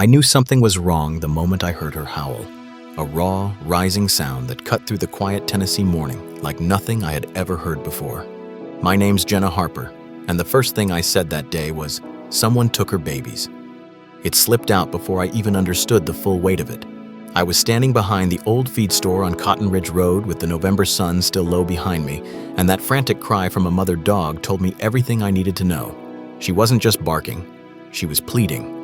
I knew something was wrong the moment I heard her howl, a raw, rising sound that cut through the quiet Tennessee morning like nothing I had ever heard before. My name's Jenna Harper, and the first thing I said that day was, "Someone took her babies." It slipped out before I even understood the full weight of it. I was standing behind the old feed store on Cotton Ridge Road with the November sun still low behind me, and that frantic cry from a mother dog told me everything I needed to know. She wasn't just barking, she was pleading.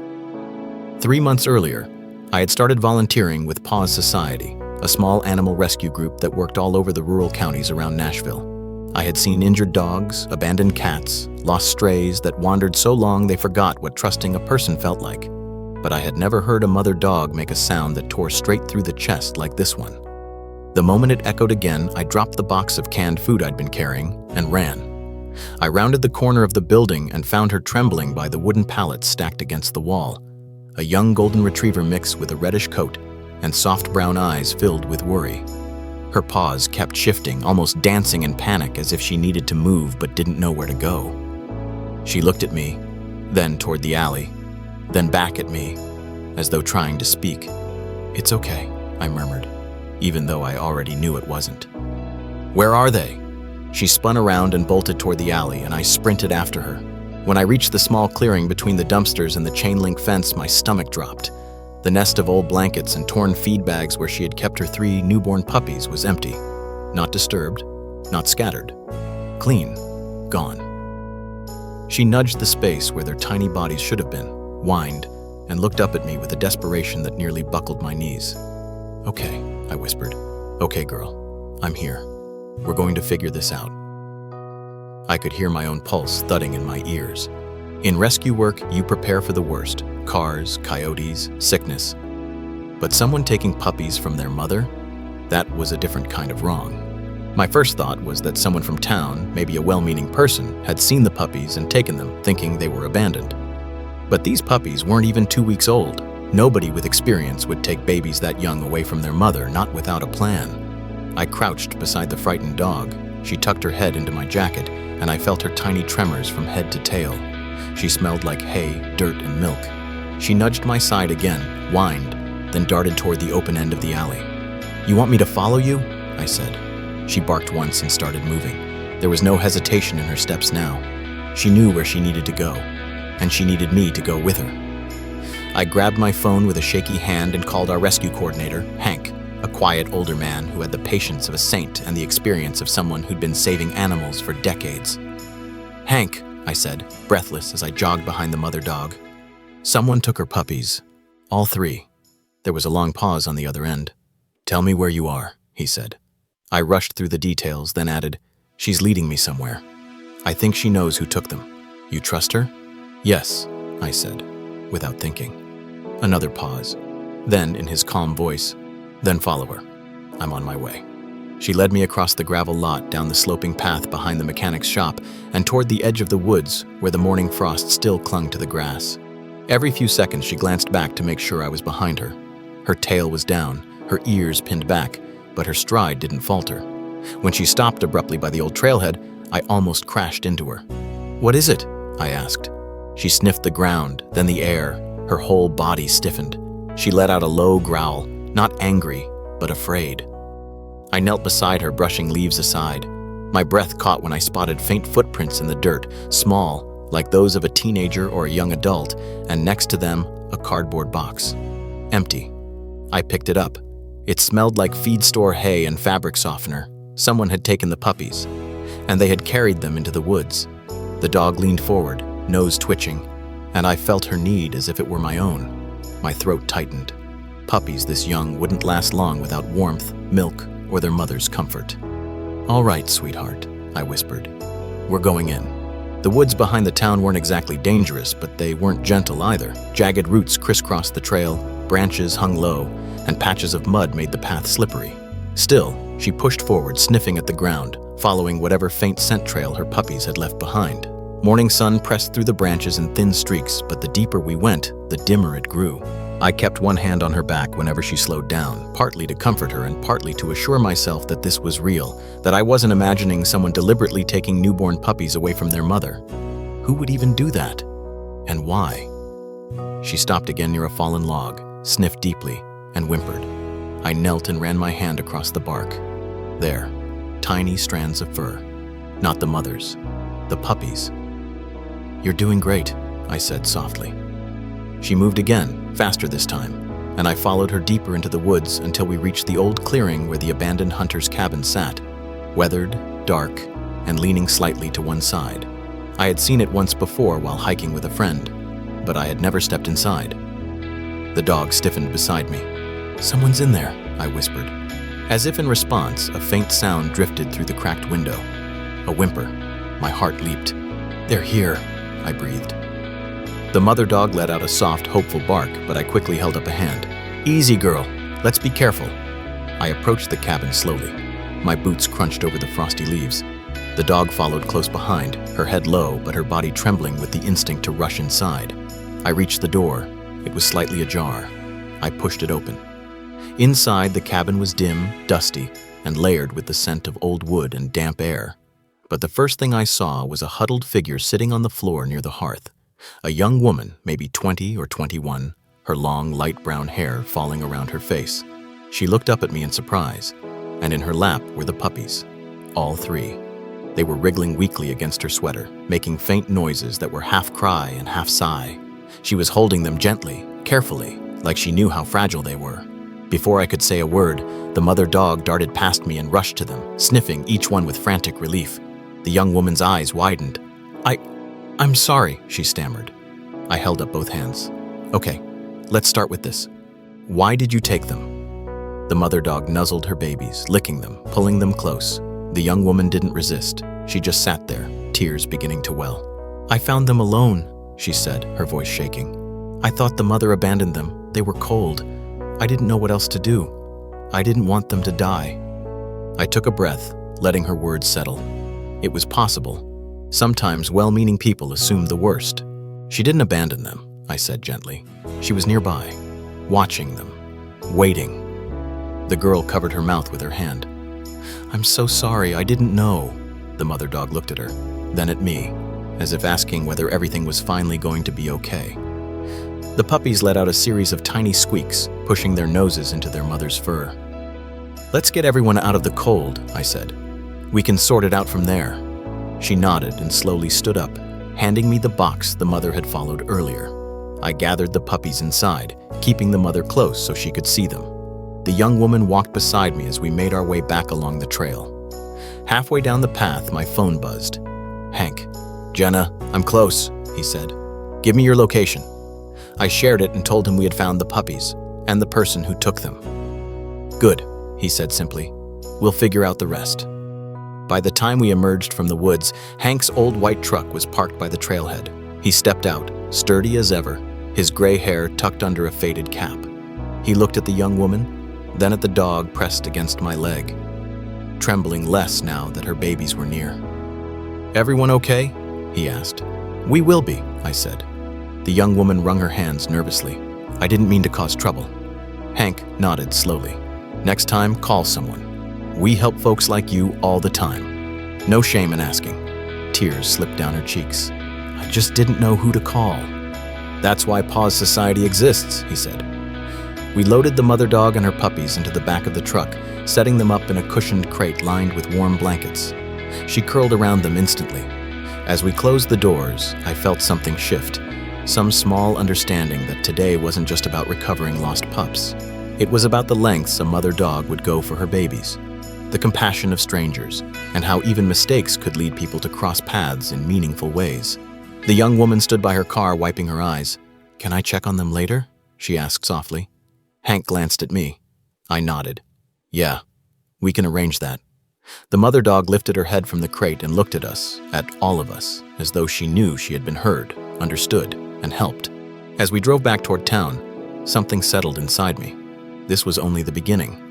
3 months earlier, I had started volunteering with Paws Society, a small animal rescue group that worked all over the rural counties around Nashville. I had seen injured dogs, abandoned cats, lost strays that wandered so long they forgot what trusting a person felt like. But I had never heard a mother dog make a sound that tore straight through the chest like this one. The moment it echoed again, I dropped the box of canned food I'd been carrying and ran. I rounded the corner of the building and found her trembling by the wooden pallets stacked against the wall, a young golden retriever mix with a reddish coat and soft brown eyes filled with worry. Her paws kept shifting, almost dancing in panic as if she needed to move but didn't know where to go. She looked at me, then toward the alley, then back at me, as though trying to speak. "It's okay," I murmured, even though I already knew it wasn't. "Where are they?" She spun around and bolted toward the alley, and I sprinted after her. When I reached the small clearing between the dumpsters and the chain-link fence, my stomach dropped. The nest of old blankets and torn feed bags where she had kept her 3 newborn puppies was empty. Not disturbed, not scattered. Clean, gone. She nudged the space where their tiny bodies should have been, whined, and looked up at me with a desperation that nearly buckled my knees. "Okay," I whispered. "Okay, girl, I'm here. We're going to figure this out." I could hear my own pulse thudding in my ears. In rescue work, you prepare for the worst: cars, coyotes, sickness. But someone taking puppies from their mother? That was a different kind of wrong. My first thought was that someone from town, maybe a well-meaning person, had seen the puppies and taken them, thinking they were abandoned. But these puppies weren't even 2 weeks old. Nobody with experience would take babies that young away from their mother, not without a plan. I crouched beside the frightened dog. She tucked her head into my jacket, and I felt her tiny tremors from head to tail. She smelled like hay, dirt, and milk. She nudged my side again, whined, then darted toward the open end of the alley. "You want me to follow you?" I said. She barked once and started moving. There was no hesitation in her steps now. She knew where she needed to go, and she needed me to go with her. I grabbed my phone with a shaky hand and called our rescue coordinator, Hank, a quiet older man who had the patience of a saint and the experience of someone who'd been saving animals for decades. "Hank," I said, breathless as I jogged behind the mother dog. "Someone took her puppies. All 3. There was a long pause on the other end. "Tell me where you are," he said. I rushed through the details, then added, "She's leading me somewhere. I think she knows who took them. You trust her?" "Yes," I said, without thinking. Another pause. Then, in his calm voice, "Then follow her. I'm on my way." She led me across the gravel lot, down the sloping path behind the mechanic's shop, and toward the edge of the woods, where the morning frost still clung to the grass. Every few seconds she glanced back to make sure I was behind her. Her tail was down, her ears pinned back, but her stride didn't falter. When she stopped abruptly by the old trailhead, I almost crashed into her. "What is it?" I asked. She sniffed the ground, then the air. Her whole body stiffened. She let out a low growl, not angry, but afraid. I knelt beside her, brushing leaves aside. My breath caught when I spotted faint footprints in the dirt, small, like those of a teenager or a young adult, and next to them, a cardboard box. Empty. I picked it up. It smelled like feed store hay and fabric softener. Someone had taken the puppies, and they had carried them into the woods. The dog leaned forward, nose twitching, and I felt her need as if it were my own. My throat tightened. Puppies this young wouldn't last long without warmth, milk, or their mother's comfort. "All right, sweetheart," I whispered. "We're going in." The woods behind the town weren't exactly dangerous, but they weren't gentle either. Jagged roots crisscrossed the trail, branches hung low, and patches of mud made the path slippery. Still, she pushed forward, sniffing at the ground, following whatever faint scent trail her puppies had left behind. Morning sun pressed through the branches in thin streaks, but the deeper we went, the dimmer it grew. I kept one hand on her back whenever she slowed down, partly to comfort her and partly to assure myself that this was real, that I wasn't imagining someone deliberately taking newborn puppies away from their mother. Who would even do that? And why? She stopped again near a fallen log, sniffed deeply, and whimpered. I knelt and ran my hand across the bark. There, tiny strands of fur. Not the mother's, the puppy's. You're doing great, I said softly. She moved again, faster this time, and I followed her deeper into the woods until we reached the old clearing where the abandoned hunter's cabin sat, weathered, dark, and leaning slightly to one side. I had seen it once before while hiking with a friend, but I had never stepped inside. The dog stiffened beside me. Someone's in there, I whispered. As if in response, a faint sound drifted through the cracked window. A whimper. My heart leaped. They're here, I breathed. The mother dog let out a soft, hopeful bark, but I quickly held up a hand. Easy, girl. Let's be careful. I approached the cabin slowly. My boots crunched over the frosty leaves. The dog followed close behind, her head low, but her body trembling with the instinct to rush inside. I reached the door. It was slightly ajar. I pushed it open. Inside, the cabin was dim, dusty, and layered with the scent of old wood and damp air. But the first thing I saw was a huddled figure sitting on the floor near the hearth. A young woman, maybe 20 or 21, her long, light brown hair falling around her face. She looked up at me in surprise, and in her lap were the puppies. All three. They were wriggling weakly against her sweater, making faint noises that were half cry and half sigh. She was holding them gently, carefully, like she knew how fragile they were. Before I could say a word, the mother dog darted past me and rushed to them, sniffing each one with frantic relief. The young woman's eyes widened. I'm sorry, she stammered. I held up both hands. Okay, let's start with this. Why did you take them? The mother dog nuzzled her babies, licking them, pulling them close. The young woman didn't resist. She just sat there, tears beginning to well. I found them alone, she said, her voice shaking. I thought the mother abandoned them. They were cold. I didn't know what else to do. I didn't want them to die. I took a breath, letting her words settle. It was possible. Sometimes well-meaning people assume the worst. She didn't abandon them, I said gently. She was nearby, watching them, waiting. The girl covered her mouth with her hand. I'm so sorry, I didn't know. The mother dog looked at her, then at me, as if asking whether everything was finally going to be okay. The puppies let out a series of tiny squeaks, pushing their noses into their mother's fur. Let's get everyone out of the cold, I said. We can sort it out from there. She nodded and slowly stood up, handing me the box the mother had followed earlier. I gathered the puppies inside, keeping the mother close so she could see them. The young woman walked beside me as we made our way back along the trail. Halfway down the path, my phone buzzed. Hank. Jenna, I'm close, he said. Give me your location. I shared it and told him we had found the puppies and the person who took them. Good, he said simply. We'll figure out the rest. By the time we emerged from the woods, Hank's old white truck was parked by the trailhead. He stepped out, sturdy as ever, his gray hair tucked under a faded cap. He looked at the young woman, then at the dog pressed against my leg, trembling less now that her babies were near. Everyone okay? He asked. We will be, I said. The young woman wrung her hands nervously. I didn't mean to cause trouble. Hank nodded slowly. Next time, call someone. We help folks like you all the time. No shame in asking. Tears slipped down her cheeks. I just didn't know who to call. That's why Paws Society exists, he said. We loaded the mother dog and her puppies into the back of the truck, setting them up in a cushioned crate lined with warm blankets. She curled around them instantly. As we closed the doors, I felt something shift. Some small understanding that today wasn't just about recovering lost pups. It was about the lengths a mother dog would go for her babies. The compassion of strangers, and how even mistakes could lead people to cross paths in meaningful ways. The young woman stood by her car, wiping her eyes. Can I check on them later? She asked softly. Hank glanced at me. I nodded. Yeah, we can arrange that. The mother dog lifted her head from the crate and looked at all of us, as though she knew she had been heard, understood, and helped. As we drove back toward town, something settled inside me. This was only the beginning.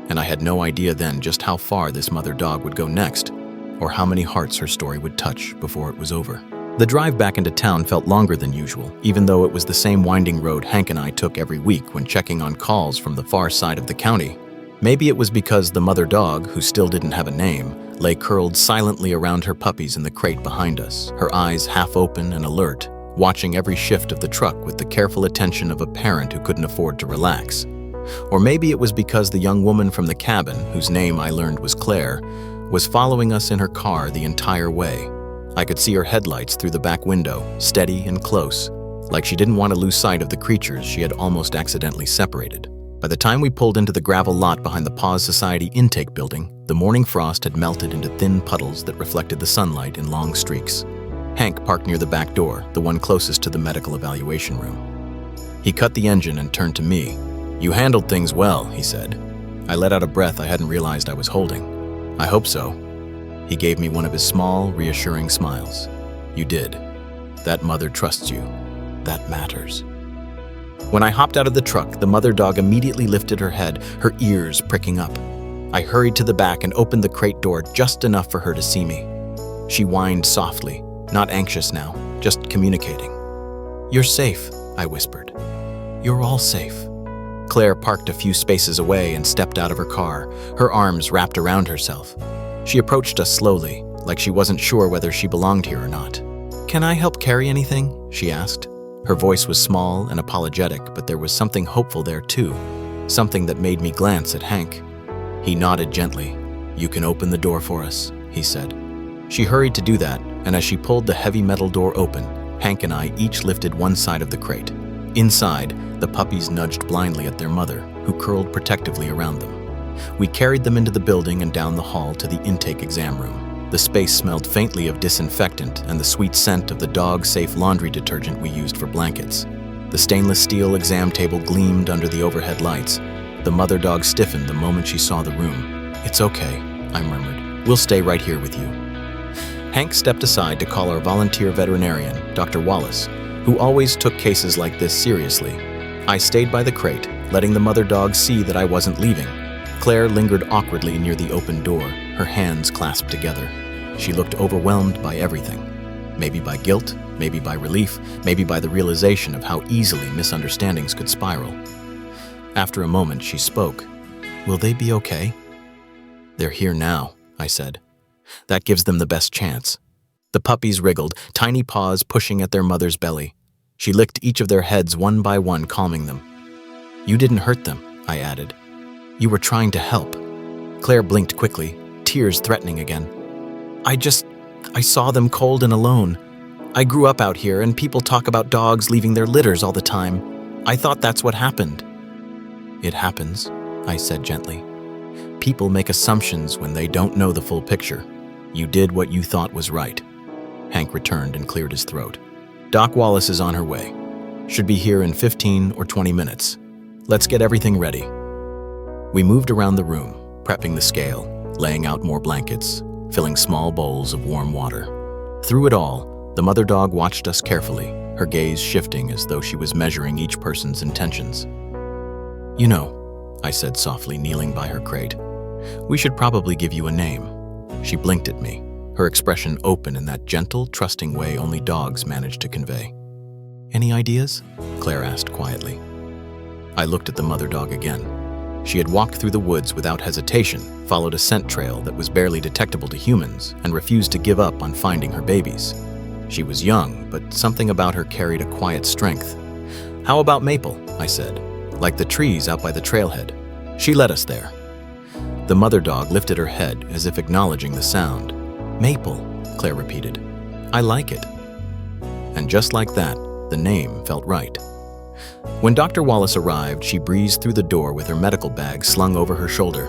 And I had no idea then just how far this mother dog would go next, or how many hearts her story would touch before it was over. The drive back into town felt longer than usual, even though it was the same winding road Hank and I took every week when checking on calls from the far side of the county. Maybe it was because the mother dog, who still didn't have a name, lay curled silently around her puppies in the crate behind us, her eyes half open and alert, watching every shift of the truck with the careful attention of a parent who couldn't afford to relax. Or maybe it was because the young woman from the cabin, whose name I learned was Claire, was following us in her car the entire way. I could see her headlights through the back window, steady and close, like she didn't want to lose sight of the creatures she had almost accidentally separated. By the time we pulled into the gravel lot behind the Paws Society intake building, the morning frost had melted into thin puddles that reflected the sunlight in long streaks. Hank parked near the back door, the one closest to the medical evaluation room. He cut the engine and turned to me. "You handled things well," he said. I let out a breath I hadn't realized I was holding. "I hope so." He gave me one of his small, reassuring smiles. "You did. That mother trusts you. That matters." When I hopped out of the truck, the mother dog immediately lifted her head, her ears pricking up. I hurried to the back and opened the crate door just enough for her to see me. She whined softly, not anxious now, just communicating. "You're safe," I whispered. "You're all safe." Claire parked a few spaces away and stepped out of her car, her arms wrapped around herself. She approached us slowly, like she wasn't sure whether she belonged here or not. "Can I help carry anything?" she asked. Her voice was small and apologetic, but there was something hopeful there too, something that made me glance at Hank. He nodded gently. "You can open the door for us," he said. She hurried to do that, and as she pulled the heavy metal door open, Hank and I each lifted one side of the crate. Inside, the puppies nudged blindly at their mother, who curled protectively around them. We carried them into the building and down the hall to the intake exam room. The space smelled faintly of disinfectant and the sweet scent of the dog-safe laundry detergent we used for blankets. The stainless steel exam table gleamed under the overhead lights. The mother dog stiffened the moment she saw the room. "It's okay," I murmured. "We'll stay right here with you." Hank stepped aside to call our volunteer veterinarian, Dr. Wallace, who always took cases like this seriously. I stayed by the crate, letting the mother dog see that I wasn't leaving. Claire lingered awkwardly near the open door, her hands clasped together. She looked overwhelmed by everything. Maybe by guilt, maybe by relief, maybe by the realization of how easily misunderstandings could spiral. After a moment, she spoke. "Will they be okay?" "They're here now," I said. "That gives them the best chance." The puppies wriggled, tiny paws pushing at their mother's belly. She licked each of their heads one by one, calming them. "You didn't hurt them," I added. "You were trying to help." Claire blinked quickly, tears threatening again. I saw them cold and alone. I grew up out here and people talk about dogs leaving their litters all the time. I thought that's what happened." "It happens," I said gently. "People make assumptions when they don't know the full picture. You did what you thought was right." Hank returned and cleared his throat. "Doc Wallace is on her way. Should be here in 15 or 20 minutes. Let's get everything ready." We moved around the room, prepping the scale, laying out more blankets, filling small bowls of warm water. Through it all, the mother dog watched us carefully, her gaze shifting as though she was measuring each person's intentions. "You know," I said softly, kneeling by her crate, "we should probably give you a name." She blinked at me, her expression open in that gentle, trusting way only dogs manage to convey. "Any ideas?" Claire asked quietly. I looked at the mother dog again. She had walked through the woods without hesitation, followed a scent trail that was barely detectable to humans, and refused to give up on finding her babies. She was young, but something about her carried a quiet strength. "How about Maple?" I said, "like the trees out by the trailhead. She led us there." The mother dog lifted her head as if acknowledging the sound. "Maple," Claire repeated. "I like it." And just like that, the name felt right. When Dr. Wallace arrived, she breezed through the door with her medical bag slung over her shoulder.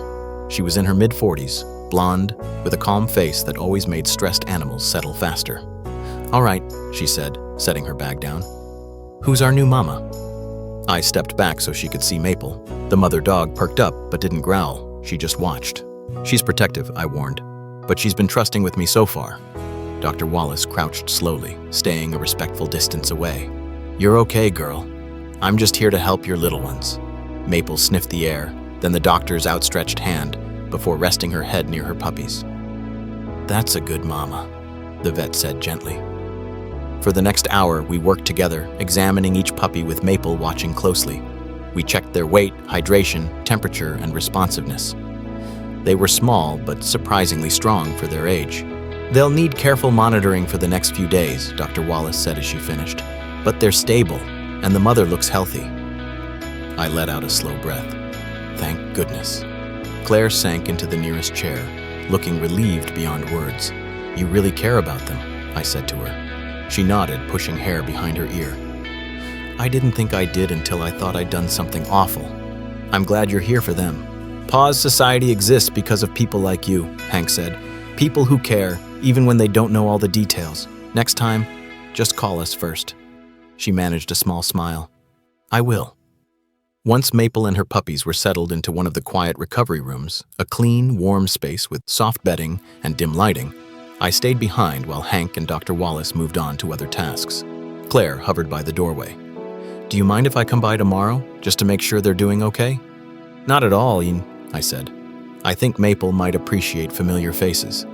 She was in her mid-40s, blonde, with a calm face that always made stressed animals settle faster. "All right," she said, setting her bag down. "Who's our new mama?" I stepped back so she could see Maple. The mother dog perked up but didn't growl. She just watched. "She's protective," I warned, "but she's been trusting with me so far." Dr. Wallace crouched slowly, staying a respectful distance away. "You're okay, girl. I'm just here to help your little ones." Maple sniffed the air, then the doctor's outstretched hand, before resting her head near her puppies. "That's a good mama," the vet said gently. For the next hour, we worked together, examining each puppy with Maple watching closely. We checked their weight, hydration, temperature, and responsiveness. They were small, but surprisingly strong for their age. They'll need careful monitoring for the next few days, Dr. Wallace said as she finished. But they're stable, and the mother looks healthy. I let out a slow breath. Thank goodness. Claire sank into the nearest chair, looking relieved beyond words. You really care about them, I said to her. She nodded, pushing hair behind her ear. I didn't think I did until I thought I'd done something awful. I'm glad you're here for them. Paws Society exists because of people like you, Hank said. People who care, even when they don't know all the details. Next time, just call us first. She managed a small smile. I will. Once Maple and her puppies were settled into one of the quiet recovery rooms, a clean, warm space with soft bedding and dim lighting, I stayed behind while Hank and Dr. Wallace moved on to other tasks. Claire hovered by the doorway. Do you mind if I come by tomorrow, just to make sure they're doing okay? Not at all, Ian, I said. I think Maple might appreciate familiar faces.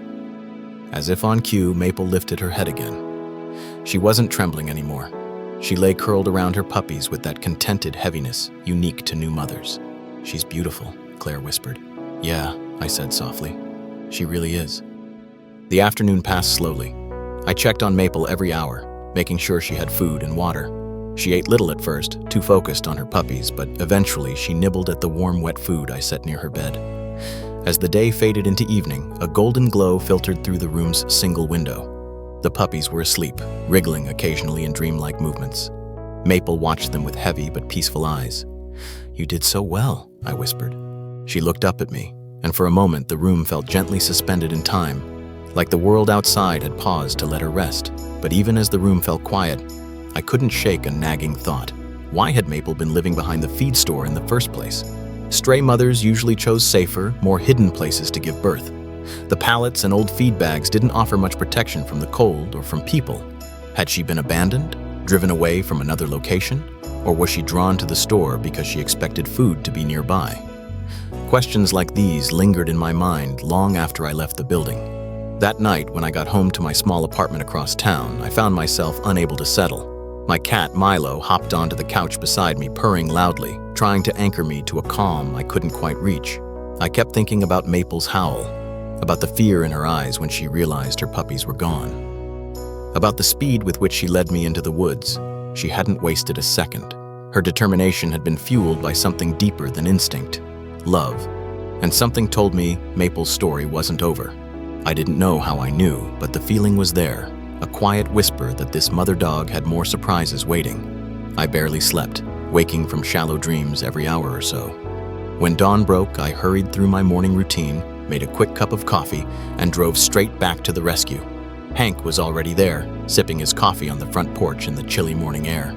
As if on cue, Maple lifted her head again. She wasn't trembling anymore. She lay curled around her puppies with that contented heaviness unique to new mothers. She's beautiful, Claire whispered. Yeah, I said softly. She really is. The afternoon passed slowly. I checked on Maple every hour, making sure she had food and water. She ate little at first, too focused on her puppies, but eventually she nibbled at the warm, wet food I set near her bed. As the day faded into evening, a golden glow filtered through the room's single window. The puppies were asleep, wriggling occasionally in dreamlike movements. Maple watched them with heavy but peaceful eyes. You did so well, I whispered. She looked up at me, and for a moment the room felt gently suspended in time, like the world outside had paused to let her rest. But even as the room felt quiet, I couldn't shake a nagging thought. Why had Maple been living behind the feed store in the first place? Stray mothers usually chose safer, more hidden places to give birth. The pallets and old feed bags didn't offer much protection from the cold or from people. Had she been abandoned, driven away from another location, or was she drawn to the store because she expected food to be nearby? Questions like these lingered in my mind long after I left the building. That night, when I got home to my small apartment across town, I found myself unable to settle. My cat, Milo, hopped onto the couch beside me, purring loudly, trying to anchor me to a calm I couldn't quite reach. I kept thinking about Maple's howl, about the fear in her eyes when she realized her puppies were gone, about the speed with which she led me into the woods. She hadn't wasted a second. Her determination had been fueled by something deeper than instinct, love, and something told me Maple's story wasn't over. I didn't know how I knew, but the feeling was there, a quiet whisper that this mother dog had more surprises waiting. I barely slept, waking from shallow dreams every hour or so. When dawn broke, I hurried through my morning routine, made a quick cup of coffee, and drove straight back to the rescue. Hank was already there, sipping his coffee on the front porch in the chilly morning air.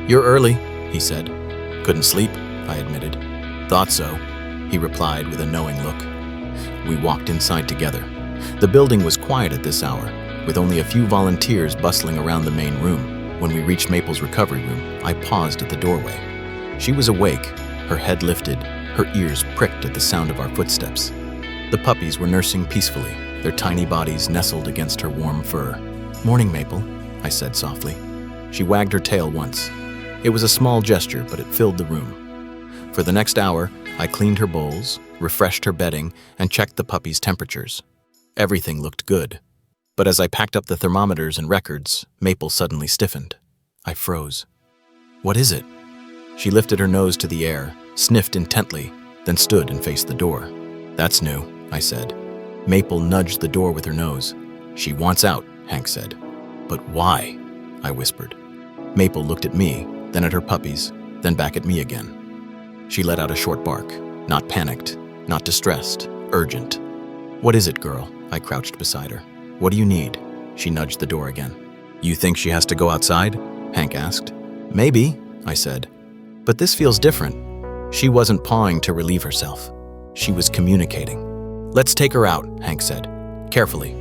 You're early, he said. Couldn't sleep, I admitted. Thought so, he replied with a knowing look. We walked inside together. The building was quiet at this hour, with only a few volunteers bustling around the main room. When we reached Maple's recovery room, I paused at the doorway. She was awake, her head lifted, her ears pricked at the sound of our footsteps. The puppies were nursing peacefully, their tiny bodies nestled against her warm fur. Morning, Maple, I said softly. She wagged her tail once. It was a small gesture, but it filled the room. For the next hour, I cleaned her bowls, refreshed her bedding, and checked the puppies' temperatures. Everything looked good. But as I packed up the thermometers and records, Maple suddenly stiffened. I froze. What is it? She lifted her nose to the air, sniffed intently, then stood and faced the door. That's new, I said. Maple nudged the door with her nose. She wants out, Hank said. But why? I whispered. Maple looked at me, then at her puppies, then back at me again. She let out a short bark, not panicked, not distressed, urgent. What is it, girl? I crouched beside her. What do you need? She nudged the door again. You think she has to go outside? Hank asked. Maybe, I said. But this feels different. She wasn't pawing to relieve herself. She was communicating. Let's take her out, Hank said, carefully.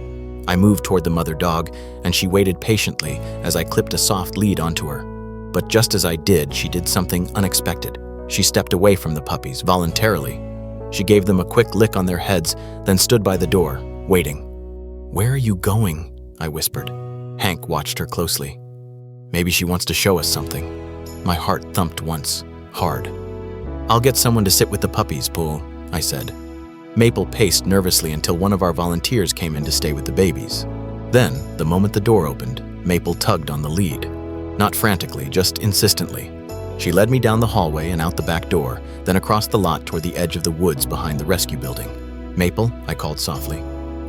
I moved toward the mother dog, and she waited patiently as I clipped a soft lead onto her. But just as I did, she did something unexpected. She stepped away from the puppies, voluntarily. She gave them a quick lick on their heads, then stood by the door, waiting. Where are you going? I whispered. Hank watched her closely. Maybe she wants to show us something. My heart thumped once, hard. I'll get someone to sit with the puppies, Pool, I said. Maple paced nervously until one of our volunteers came in to stay with the babies. Then, the moment the door opened, Maple tugged on the lead. Not frantically, just insistently. She led me down the hallway and out the back door, then across the lot toward the edge of the woods behind the rescue building. "Maple," I called softly,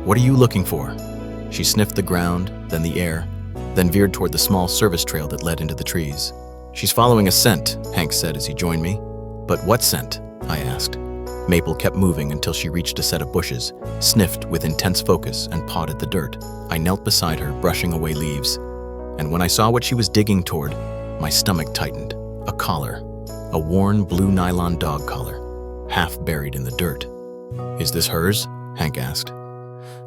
"what are you looking for?" She sniffed the ground, then the air, then veered toward the small service trail that led into the trees. "She's following a scent," Hank said as he joined me. "But what scent?" I asked. Maple kept moving until she reached a set of bushes, sniffed with intense focus, and pawed at the dirt. I knelt beside her, brushing away leaves. And when I saw what she was digging toward, my stomach tightened. A collar. A worn blue nylon dog collar, half buried in the dirt. "Is this hers?" Hank asked.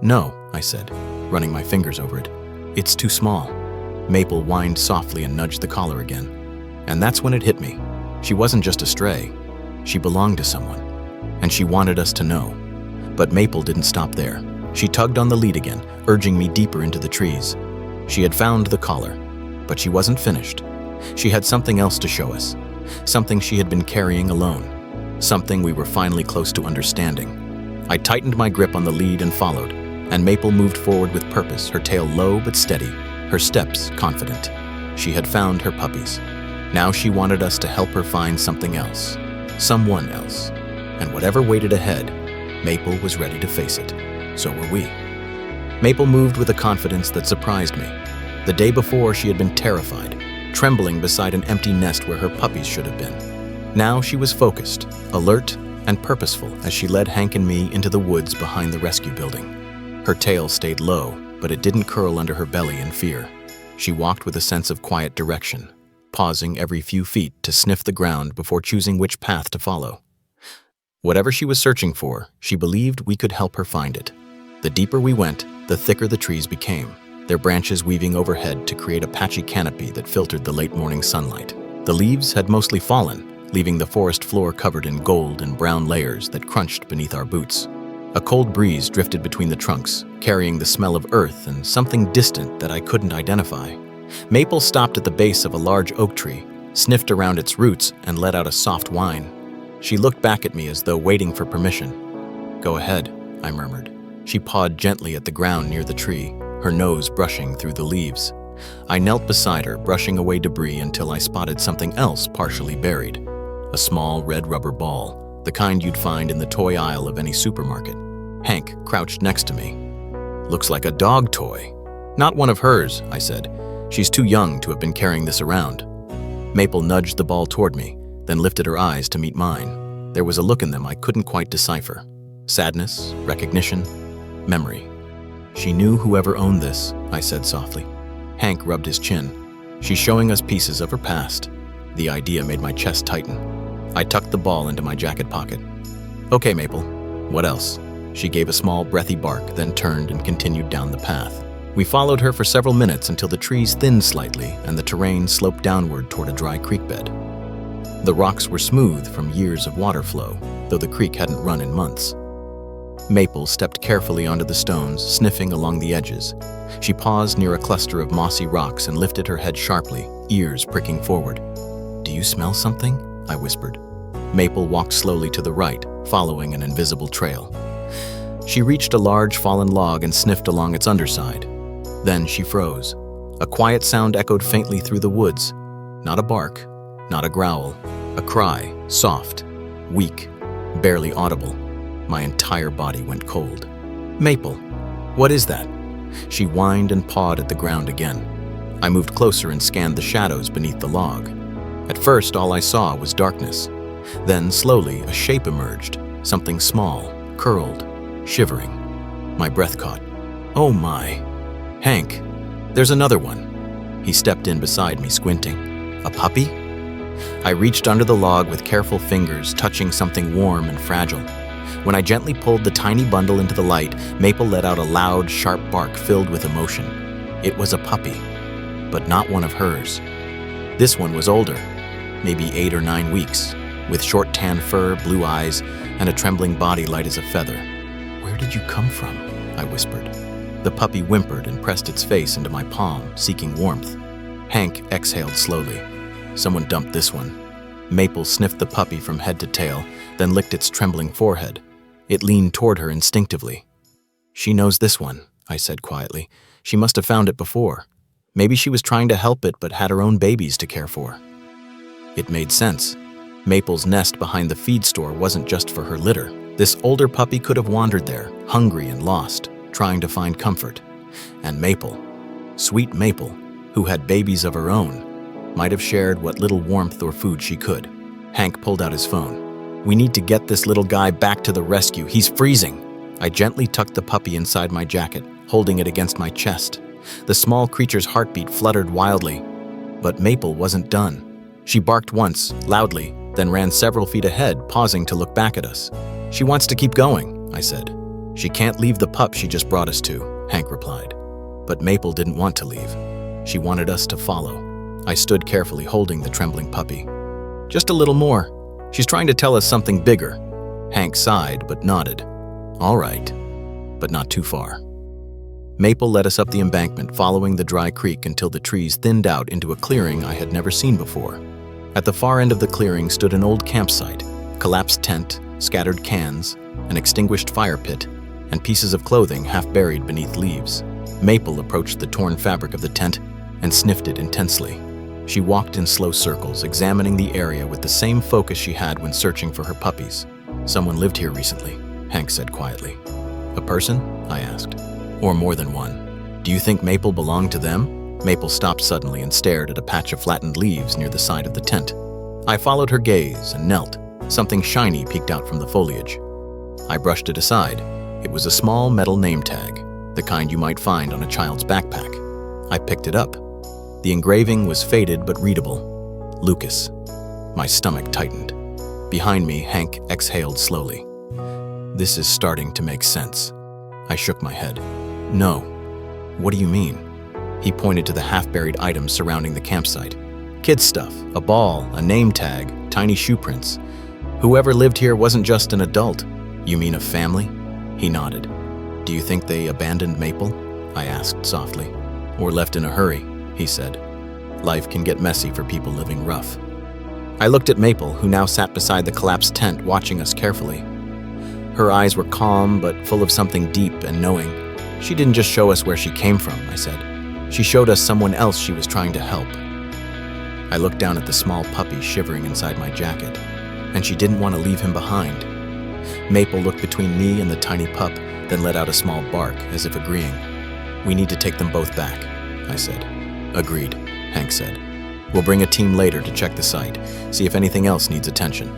"No," I said, running my fingers over it. "It's too small." Maple whined softly and nudged the collar again. And that's when it hit me. She wasn't just a stray. She belonged to someone. And she wanted us to know. But Maple didn't stop there. She tugged on the lead again, urging me deeper into the trees. She had found the collar, but she wasn't finished. She had something else to show us. Something she had been carrying alone. Something we were finally close to understanding. I tightened my grip on the lead and followed, and Maple moved forward with purpose, her tail low but steady, her steps confident. She had found her puppies. Now she wanted us to help her find something else. Someone else. And whatever waited ahead, Maple was ready to face it. So were we. Maple moved with a confidence that surprised me. The day before, she had been terrified, trembling beside an empty nest where her puppies should have been. Now she was focused, alert, and purposeful as she led Hank and me into the woods behind the rescue building. Her tail stayed low, but it didn't curl under her belly in fear. She walked with a sense of quiet direction, pausing every few feet to sniff the ground before choosing which path to follow. Whatever she was searching for, she believed we could help her find it. The deeper we went, the thicker the trees became, their branches weaving overhead to create a patchy canopy that filtered the late morning sunlight. The leaves had mostly fallen, leaving the forest floor covered in gold and brown layers that crunched beneath our boots. A cold breeze drifted between the trunks, carrying the smell of earth and something distant that I couldn't identify. Maple stopped at the base of a large oak tree, sniffed around its roots, and let out a soft whine. She looked back at me as though waiting for permission. "Go ahead," I murmured. She pawed gently at the ground near the tree, her nose brushing through the leaves. I knelt beside her, brushing away debris until I spotted something else partially buried. A small red rubber ball, the kind you'd find in the toy aisle of any supermarket. Hank crouched next to me. "Looks like a dog toy." "Not one of hers," I said. "She's too young to have been carrying this around." Maple nudged the ball toward me, then lifted her eyes to meet mine. There was a look in them I couldn't quite decipher. Sadness, recognition, memory. "She knew whoever owned this," I said softly. Hank rubbed his chin. "She's showing us pieces of her past." The idea made my chest tighten. I tucked the ball into my jacket pocket. "Okay, Maple, what else?" She gave a small, breathy bark, then turned and continued down the path. We followed her for several minutes until the trees thinned slightly and the terrain sloped downward toward a dry creek bed. The rocks were smooth from years of water flow, though the creek hadn't run in months. Maple stepped carefully onto the stones, sniffing along the edges. She paused near a cluster of mossy rocks and lifted her head sharply, ears pricking forward. "Do you smell something?" I whispered. Maple walked slowly to the right, following an invisible trail. She reached a large fallen log and sniffed along its underside. Then she froze. A quiet sound echoed faintly through the woods. Not a bark, not a growl. A cry, soft, weak, barely audible. My entire body went cold. "Maple, what is that?" She whined and pawed at the ground again. I moved closer and scanned the shadows beneath the log. At first, all I saw was darkness. Then, slowly, a shape emerged, something small, curled, shivering. My breath caught. "Oh my. Hank, there's another one." He stepped in beside me, squinting. "A puppy?" I reached under the log with careful fingers, touching something warm and fragile. When I gently pulled the tiny bundle into the light, Maple let out a loud, sharp bark filled with emotion. It was a puppy, but not one of hers. This one was older, maybe 8 or 9 weeks, with short tan fur, blue eyes, and a trembling body light as a feather. "Where did you come from?" I whispered. The puppy whimpered and pressed its face into my palm, seeking warmth. Hank exhaled slowly. "Someone dumped this one." Maple sniffed the puppy from head to tail, then licked its trembling forehead. It leaned toward her instinctively. "She knows this one," I said quietly. "She must have found it before. Maybe she was trying to help it but had her own babies to care for." It made sense. Maple's nest behind the feed store wasn't just for her litter. This older puppy could have wandered there, hungry and lost, trying to find comfort. And Maple, sweet Maple, who had babies of her own, might have shared what little warmth or food she could. Hank pulled out his phone. "We need to get this little guy back to the rescue. He's freezing." I gently tucked the puppy inside my jacket, holding it against my chest. The small creature's heartbeat fluttered wildly. But Maple wasn't done. She barked once, loudly, then ran several feet ahead, pausing to look back at us. "She wants to keep going," I said. "She can't leave the pup she just brought us to," Hank replied. But Maple didn't want to leave. She wanted us to follow. I stood carefully, holding the trembling puppy. "Just a little more. She's trying to tell us something bigger." Hank sighed but nodded. "All right," but not too far. Maple led us up the embankment, following the dry creek until the trees thinned out into a clearing I had never seen before. At the far end of the clearing stood an old campsite, collapsed tent, scattered cans, an extinguished fire pit, and pieces of clothing half buried beneath leaves. Maple approached the torn fabric of the tent and sniffed it intensely. She walked in slow circles, examining the area with the same focus she had when searching for her puppies. "Someone lived here recently," Hank said quietly. "A person?" I asked. "Or more than one? Do you think Maple belonged to them?" Maple stopped suddenly and stared at a patch of flattened leaves near the side of the tent. I followed her gaze and knelt. Something shiny peeked out from the foliage. I brushed it aside. It was a small metal name tag, the kind you might find on a child's backpack. I picked it up. The engraving was faded but readable. Lucas. My stomach tightened. Behind me, Hank exhaled slowly. "This is starting to make sense." I shook my head. "No. What do you mean?" He pointed to the half-buried items surrounding the campsite. "Kids stuff, a ball, a name tag, tiny shoe prints. Whoever lived here wasn't just an adult." "You mean a family?" He nodded. "Do you think they abandoned Maple?" I asked softly. "Or left in a hurry," he said. "Life can get messy for people living rough." I looked at Maple, who now sat beside the collapsed tent, watching us carefully. Her eyes were calm, but full of something deep and knowing. "She didn't just show us where she came from," I said. "She showed us someone else she was trying to help." I looked down at the small puppy shivering inside my jacket, and she didn't want to leave him behind. Maple looked between me and the tiny pup, then let out a small bark, as if agreeing. "We need to take them both back," I said. "Agreed," Hank said. "We'll bring a team later to check the site, see if anything else needs attention."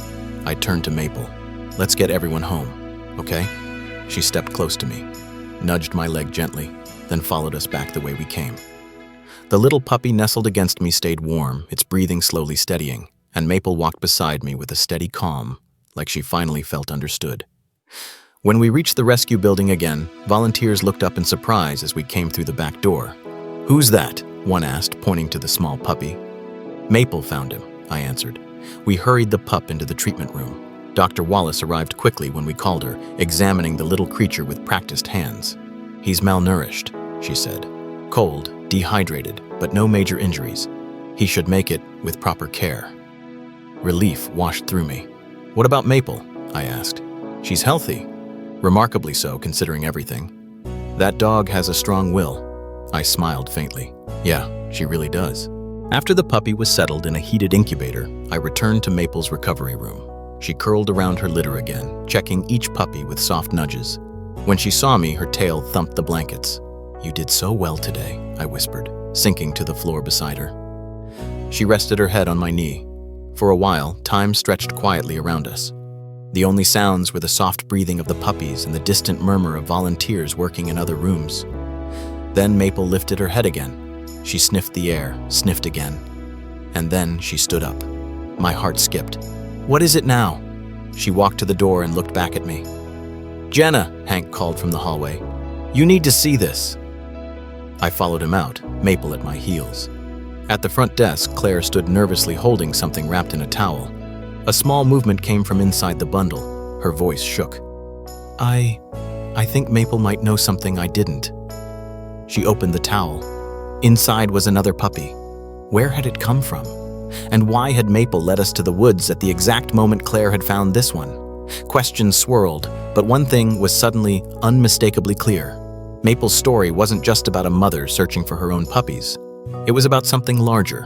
I turned to Maple. "Let's get everyone home, okay?" She stepped close to me, nudged my leg gently, then followed us back the way we came. The little puppy nestled against me stayed warm, its breathing slowly steadying, and Maple walked beside me with a steady calm, like she finally felt understood. When we reached the rescue building again, volunteers looked up in surprise as we came through the back door. "Who's that?" one asked, pointing to the small puppy. "Maple found him," I answered. We hurried the pup into the treatment room. Dr. Wallace arrived quickly when we called her, examining the little creature with practiced hands. "He's malnourished," she said. "Cold, dehydrated, but no major injuries. He should make it with proper care." Relief washed through me. "What about Maple?" I asked. "She's healthy." "Remarkably so, considering everything." "That dog has a strong will." I smiled faintly. "Yeah, she really does." After the puppy was settled in a heated incubator, I returned to Maple's recovery room. She curled around her litter again, checking each puppy with soft nudges. When she saw me, her tail thumped the blankets. "You did so well today," I whispered, sinking to the floor beside her. She rested her head on my knee. For a while, time stretched quietly around us. The only sounds were the soft breathing of the puppies and the distant murmur of volunteers working in other rooms. Then Maple lifted her head again. She sniffed the air, sniffed again. And then she stood up. My heart skipped. "What is it now?" She walked to the door and looked back at me. "Jenna," Hank called from the hallway. "You need to see this." I followed him out, Maple at my heels. At the front desk, Claire stood nervously holding something wrapped in a towel. A small movement came from inside the bundle. Her voice shook. I think Maple might know something I didn't." She opened the towel. Inside was another puppy. Where had it come from? And why had Maple led us to the woods at the exact moment Claire had found this one? Questions swirled, But one thing was suddenly unmistakably clear. Maple's story wasn't just about a mother searching for her own puppies. It was about something larger.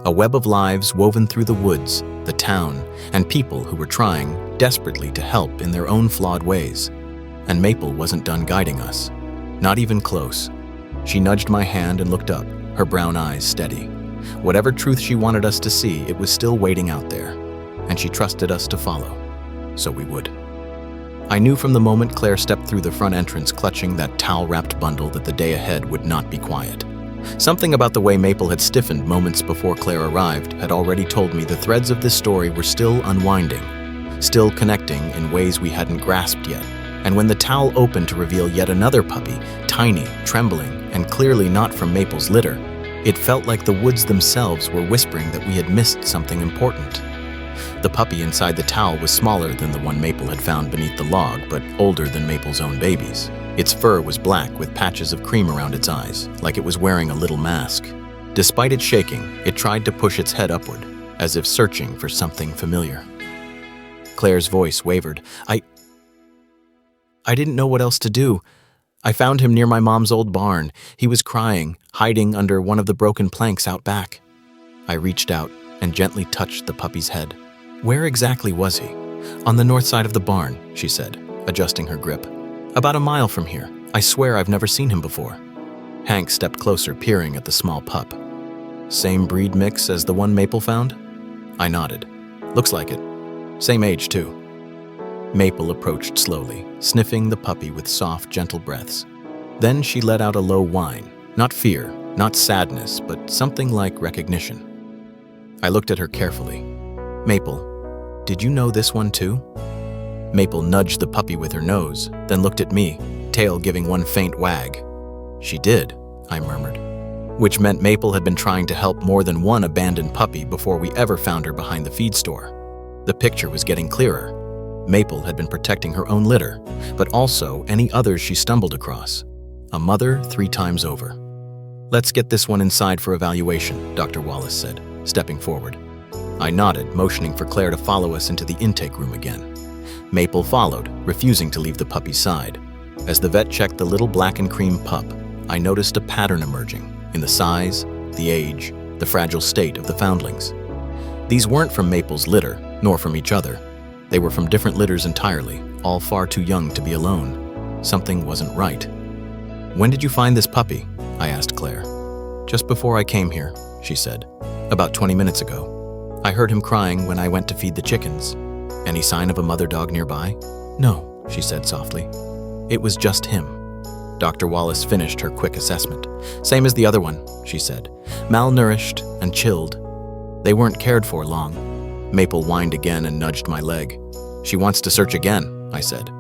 A web of lives woven through the woods, the town, and people who were trying desperately to help in their own flawed ways. And Maple wasn't done guiding us. Not even close. She nudged my hand and looked up, her brown eyes steady. Whatever truth she wanted us to see, it was still waiting out there, and she trusted us to follow. So we would. I knew from the moment Claire stepped through the front entrance clutching that towel-wrapped bundle that the day ahead would not be quiet. Something about the way Maple had stiffened moments before Claire arrived had already told me the threads of this story were still unwinding, still connecting in ways we hadn't grasped yet. And when the towel opened to reveal yet another puppy, tiny, trembling, and clearly not from Maple's litter, it felt like the woods themselves were whispering that we had missed something important. The puppy inside the towel was smaller than the one Maple had found beneath the log, but older than Maple's own babies. Its fur was black with patches of cream around its eyes, like it was wearing a little mask. Despite its shaking, it tried to push its head upward, as if searching for something familiar. Claire's voice wavered. I didn't know what else to do. I found him near my mom's old barn. He was crying, hiding under one of the broken planks out back. I reached out and gently touched the puppy's head. Where exactly was he? On the north side of the barn, she said, adjusting her grip. About a mile from here. I swear I've never seen him before. Hank stepped closer, peering at the small pup. Same breed mix as the one Maple found? I nodded. Looks like it. Same age, too. Maple approached slowly, sniffing the puppy with soft, gentle breaths. Then she let out a low whine. Not fear, not sadness, but something like recognition. I looked at her carefully. Maple, did you know this one too? Maple nudged the puppy with her nose, then looked at me, tail giving one faint wag. She did, I murmured, which meant Maple had been trying to help more than one abandoned puppy before we ever found her behind the feed store. The picture was getting clearer. Maple had been protecting her own litter, but also any others she stumbled across. A mother 3 times over. Let's get this one inside for evaluation, Dr. Wallace said, stepping forward. I nodded, motioning for Claire to follow us into the intake room again. Maple followed, refusing to leave the puppy's side. As the vet checked the little black and cream pup, I noticed a pattern emerging in the size, the age, the fragile state of the foundlings. These weren't from Maple's litter, nor from each other. They were from different litters entirely, all far too young to be alone. Something wasn't right. When did you find this puppy? I asked Claire. Just before I came here, she said. About 20 minutes ago. I heard him crying when I went to feed the chickens. Any sign of a mother dog nearby? No, she said softly. It was just him. Dr. Wallace finished her quick assessment. Same as the other one, she said. Malnourished and chilled. They weren't cared for long. Maple whined again and nudged my leg. She wants to search again, I said.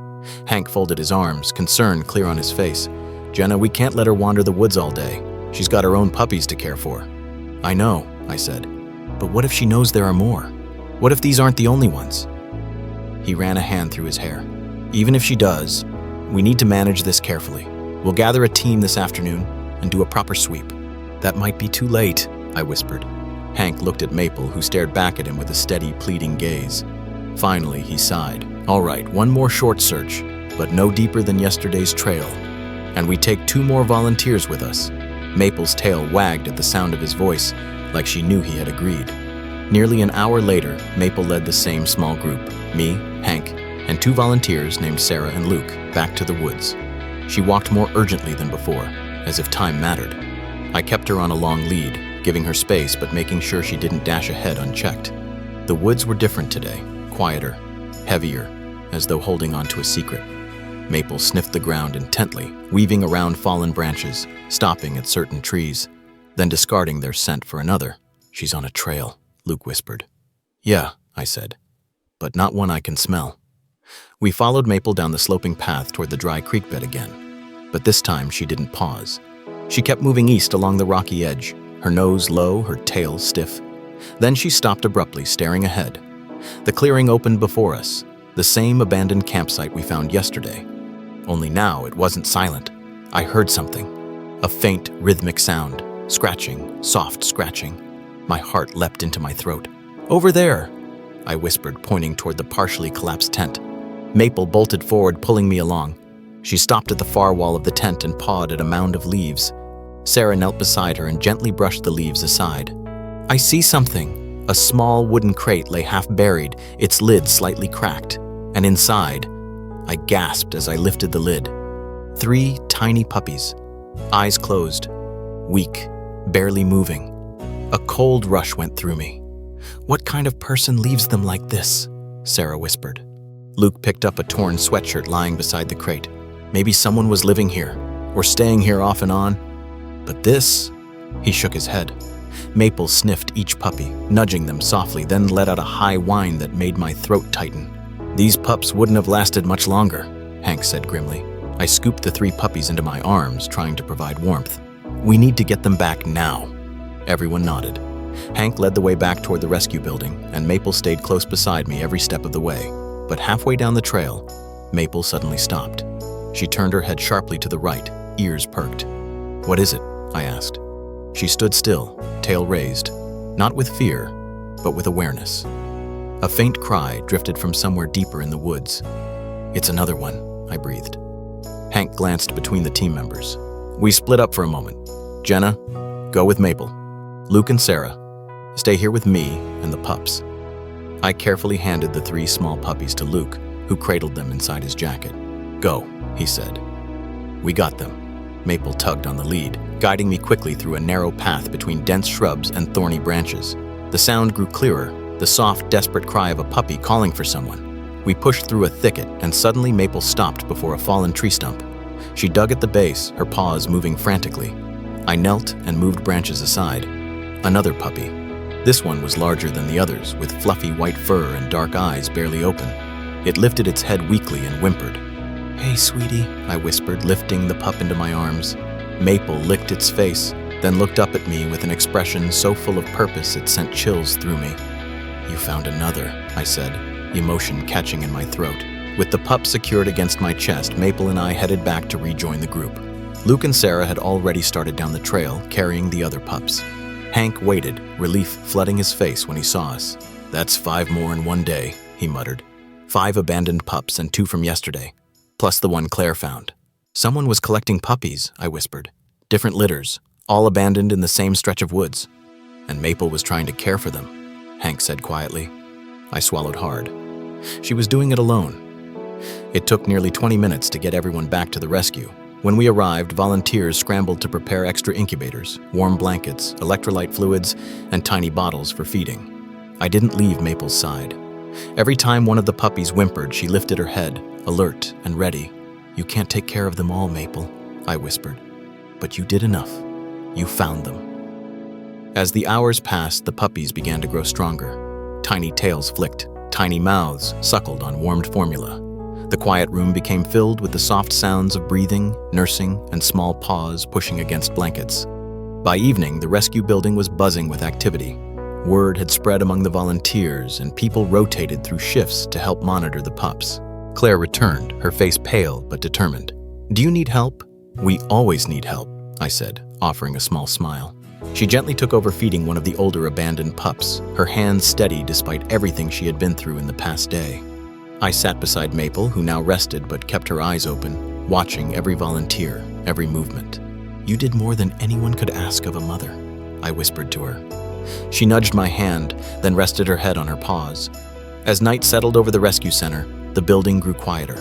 Hank folded his arms, concern clear on his face. Jenna, we can't let her wander the woods all day. She's got her own puppies to care for. I know, I said. But what if she knows there are more? What if these aren't the only ones? He ran a hand through his hair. Even if she does, we need to manage this carefully. We'll gather a team this afternoon and do a proper sweep. That might be too late, I whispered. Hank looked at Maple, who stared back at him with a steady, pleading gaze. Finally, he sighed. All right, one more short search, but no deeper than yesterday's trail. And we take 2 more volunteers with us. Maple's tail wagged at the sound of his voice, like she knew he had agreed. Nearly an hour later, Maple led the same small group, me, Hank, and 2 volunteers named Sarah and Luke, back to the woods. She walked more urgently than before, as if time mattered. I kept her on a long lead, giving her space but making sure she didn't dash ahead unchecked. The woods were different today, quieter, heavier, as though holding on to a secret. Maple sniffed the ground intently, weaving around fallen branches, stopping at certain trees, then discarding their scent for another. She's on a trail, Luke whispered. Yeah, I said, but not one I can smell. We followed Maple down the sloping path toward the dry creek bed again, but this time she didn't pause. She kept moving east along the rocky edge, her nose low, her tail stiff. Then she stopped abruptly, staring ahead. The clearing opened before us, the same abandoned campsite we found yesterday. Only now it wasn't silent. I heard something, a faint, rhythmic sound, scratching, soft scratching. My heart leapt into my throat. Over there, I whispered, pointing toward the partially collapsed tent. Maple bolted forward, pulling me along. She stopped at the far wall of the tent and pawed at a mound of leaves. Sarah knelt beside her and gently brushed the leaves aside. "I see something." A small wooden crate lay half buried, its lid slightly cracked. And inside, I gasped as I lifted the lid. 3 tiny puppies, eyes closed, weak, barely moving. A cold rush went through me. "What kind of person leaves them like this?" Sarah whispered. Luke picked up a torn sweatshirt lying beside the crate. Maybe someone was living here, or staying here off and on. But this, he shook his head. Maple sniffed each puppy, nudging them softly, then let out a high whine that made my throat tighten. "These pups wouldn't have lasted much longer," Hank said grimly. I scooped the 3 puppies into my arms, trying to provide warmth. "We need to get them back now." Everyone nodded. Hank led the way back toward the rescue building, and Maple stayed close beside me every step of the way. But halfway down the trail, Maple suddenly stopped. She turned her head sharply to the right, ears perked. "What is it?" I asked. She stood still, tail raised, not with fear, but with awareness. A faint cry drifted from somewhere deeper in the woods. "It's another one," I breathed. Hank glanced between the team members. We split up for a moment. "Jenna, go with Maple. Luke and Sarah, stay here with me and the pups." I carefully handed the 3 small puppies to Luke, who cradled them inside his jacket. "Go," he said. We got them. Maple tugged on the lead, guiding me quickly through a narrow path between dense shrubs and thorny branches. The sound grew clearer, the soft, desperate cry of a puppy calling for someone. We pushed through a thicket, and suddenly Maple stopped before a fallen tree stump. She dug at the base, her paws moving frantically. I knelt and moved branches aside. Another puppy. This one was larger than the others, with fluffy white fur and dark eyes barely open. It lifted its head weakly and whimpered. "Hey, sweetie," I whispered, lifting the pup into my arms. Maple licked its face, then looked up at me with an expression so full of purpose it sent chills through me. "You found another," I said, emotion catching in my throat. With the pup secured against my chest, Maple and I headed back to rejoin the group. Luke and Sarah had already started down the trail, carrying the other pups. Hank waited, relief flooding his face when he saw us. "That's 5 more in one day," he muttered. 5 abandoned pups and 2 from yesterday, plus the one Claire found. "Someone was collecting puppies," I whispered. "Different litters, all abandoned in the same stretch of woods. And Maple was trying to care for them," Hank said quietly. I swallowed hard. She was doing it alone. It took nearly 20 minutes to get everyone back to the rescue. When we arrived, volunteers scrambled to prepare extra incubators, warm blankets, electrolyte fluids, and tiny bottles for feeding. I didn't leave Maple's side. Every time one of the puppies whimpered, she lifted her head, alert and ready. "You can't take care of them all, Maple," I whispered. "But you did enough. You found them." As the hours passed, the puppies began to grow stronger. Tiny tails flicked, tiny mouths suckled on warmed formula. The quiet room became filled with the soft sounds of breathing, nursing, and small paws pushing against blankets. By evening, the rescue building was buzzing with activity. Word had spread among the volunteers, and people rotated through shifts to help monitor the pups. Claire returned, her face pale but determined. "Do you need help?" "We always need help," I said, offering a small smile. She gently took over feeding one of the older abandoned pups, her hands steady despite everything she had been through in the past day. I sat beside Maple, who now rested but kept her eyes open, watching every volunteer, every movement. "You did more than anyone could ask of a mother," I whispered to her. She nudged my hand, then rested her head on her paws. As night settled over the rescue center, the building grew quieter.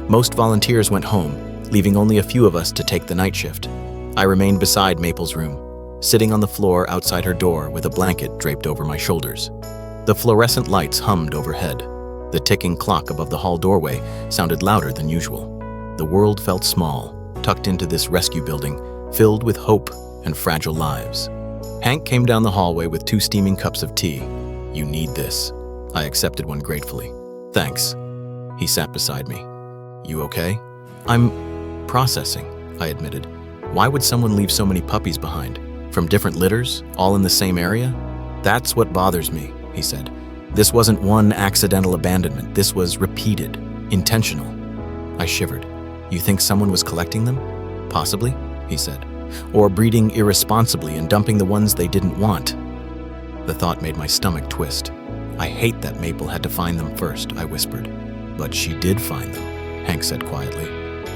Most volunteers went home, leaving only a few of us to take the night shift. I remained beside Maple's room, sitting on the floor outside her door with a blanket draped over my shoulders. The fluorescent lights hummed overhead. The ticking clock above the hall doorway sounded louder than usual. The world felt small, tucked into this rescue building, filled with hope and fragile lives. Hank came down the hallway with 2 steaming cups of tea. "You need this." I accepted one gratefully. "Thanks." He sat beside me. "You okay?" "I'm processing," I admitted. "Why would someone leave so many puppies behind? From different litters, all in the same area?" "That's what bothers me," he said. "This wasn't one accidental abandonment. This was repeated, intentional." I shivered. "You think someone was collecting them?" "Possibly," he said. "Or breeding irresponsibly and dumping the ones they didn't want." The thought made my stomach twist. "I hate that Maple had to find them first," I whispered. But she did find them, Hank said quietly.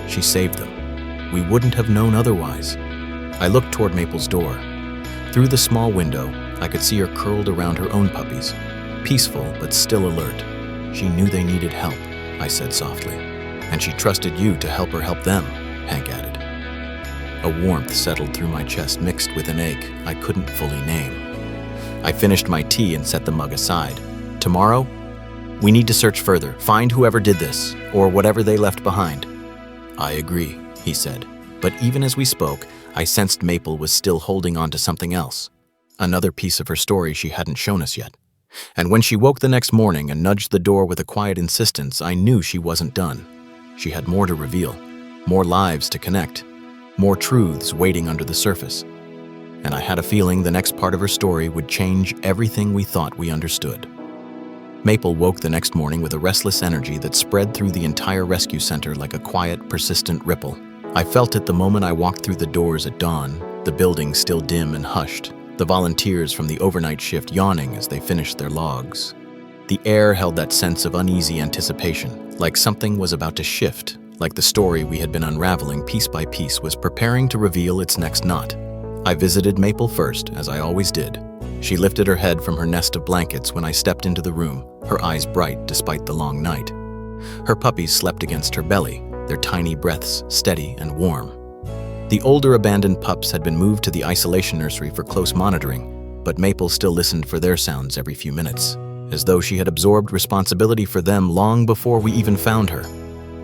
She saved them. We wouldn't have known otherwise. I looked toward Maple's door. Through the small window, I could see her curled around her own puppies, peaceful but still alert. She knew they needed help, I said softly. And she trusted you to help her help them, Hank added. A warmth settled through my chest mixed with an ache I couldn't fully name. I finished my tea and set the mug aside. Tomorrow, we need to search further, find whoever did this, or whatever they left behind. I agree, he said. But even as we spoke, I sensed Maple was still holding on to something else. Another piece of her story she hadn't shown us yet. And when she woke the next morning and nudged the door with a quiet insistence, I knew she wasn't done. She had more to reveal, more lives to connect, more truths waiting under the surface. And I had a feeling the next part of her story would change everything we thought we understood. Maple woke the next morning with a restless energy that spread through the entire rescue center like a quiet, persistent ripple. I felt it the moment I walked through the doors at dawn, the building still dim and hushed, the volunteers from the overnight shift yawning as they finished their logs. The air held that sense of uneasy anticipation, like something was about to shift, like the story we had been unraveling piece by piece was preparing to reveal its next knot. I visited Maple first, as I always did. She lifted her head from her nest of blankets when I stepped into the room, her eyes bright despite the long night. Her puppies slept against her belly, their tiny breaths steady and warm. The older abandoned pups had been moved to the isolation nursery for close monitoring, but Maple still listened for their sounds every few minutes, as though she had absorbed responsibility for them long before we even found her.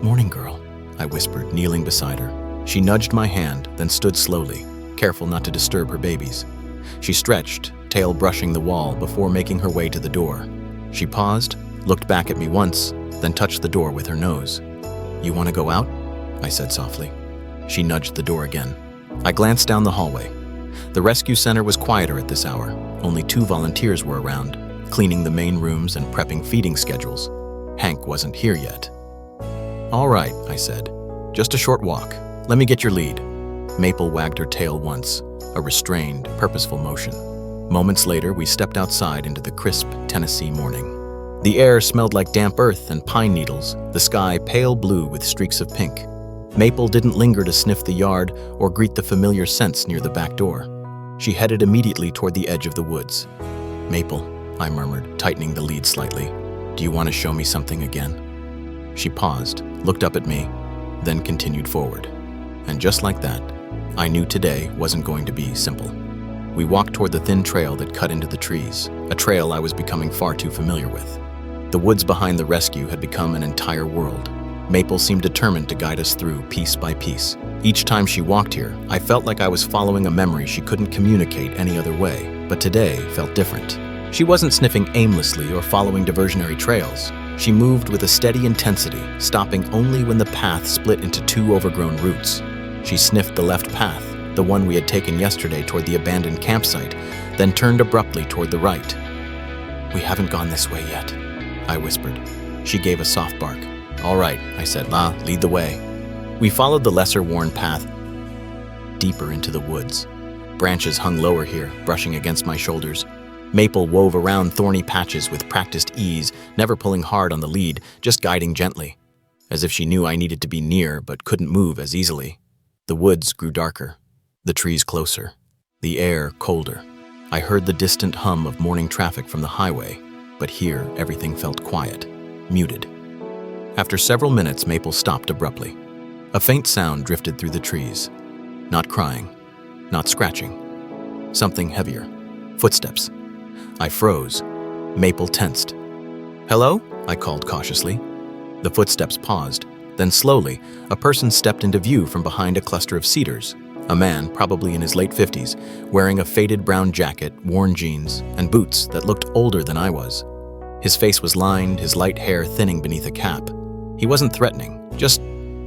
"Morning, girl," I whispered, kneeling beside her. She nudged my hand, then stood slowly, careful not to disturb her babies. She stretched, tail brushing the wall before making her way to the door. She paused, looked back at me once, then touched the door with her nose. "You want to go out?" I said softly. She nudged the door again. I glanced down the hallway. The rescue center was quieter at this hour. Only 2 volunteers were around, cleaning the main rooms and prepping feeding schedules. Hank wasn't here yet. "All right," I said. "Just a short walk. Let me get your lead." Maple wagged her tail once, a restrained, purposeful motion. Moments later, we stepped outside into the crisp Tennessee morning. The air smelled like damp earth and pine needles, the sky pale blue with streaks of pink. Maple didn't linger to sniff the yard or greet the familiar scents near the back door. She headed immediately toward the edge of the woods. "Maple," I murmured, tightening the lead slightly, "do you want to show me something again?" She paused, looked up at me, then continued forward. And just like that, I knew today wasn't going to be simple. We walked toward the thin trail that cut into the trees, a trail I was becoming far too familiar with. The woods behind the rescue had become an entire world. Maple seemed determined to guide us through piece by piece. Each time she walked here, I felt like I was following a memory she couldn't communicate any other way, but today felt different. She wasn't sniffing aimlessly or following diversionary trails. She moved with a steady intensity, stopping only when the path split into 2 overgrown roots. She sniffed the left path, the one we had taken yesterday toward the abandoned campsite, then turned abruptly toward the right. "We haven't gone this way yet," I whispered. She gave a soft bark. "All right," I said, lead the way." We followed the lesser-worn path deeper into the woods. Branches hung lower here, brushing against my shoulders. Maple wove around thorny patches with practiced ease, never pulling hard on the lead, just guiding gently, as if she knew I needed to be near but couldn't move as easily. The woods grew darker, the trees closer, the air colder. I heard the distant hum of morning traffic from the highway, but here everything felt quiet, muted. After several minutes, Maple stopped abruptly. A faint sound drifted through the trees. Not crying, not scratching. Something heavier. Footsteps. I froze. Maple tensed. "Hello?" I called cautiously. The footsteps paused. Then slowly, a person stepped into view from behind a cluster of cedars. A man, probably in his late 50s, wearing a faded brown jacket, worn jeans, and boots that looked older than I was. His face was lined, his light hair thinning beneath a cap. He wasn't threatening, just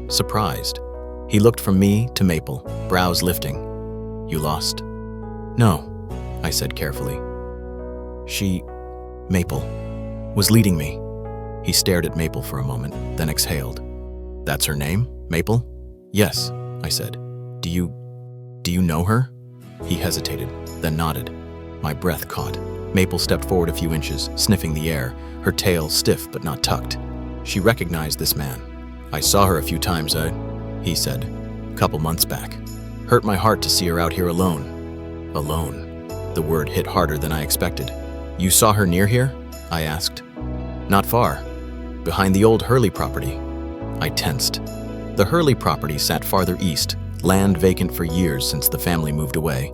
surprised. He looked from me to Maple, brows lifting. "You lost?" "No," I said carefully. Maple, was leading me." He stared at Maple for a moment, then exhaled. "That's her name, Maple?" "Yes," I said. Do you know her?" He hesitated, then nodded. My breath caught. Maple stepped forward a few inches, sniffing the air, her tail stiff but not tucked. She recognized this man. "I saw her a few times, he said, a couple months back. Hurt my heart to see her out here alone." Alone. The word hit harder than I expected. "You saw her near here?" I asked. "Not far. Behind the old Hurley property." I tensed. The Hurley property sat farther east, land vacant for years since the family moved away.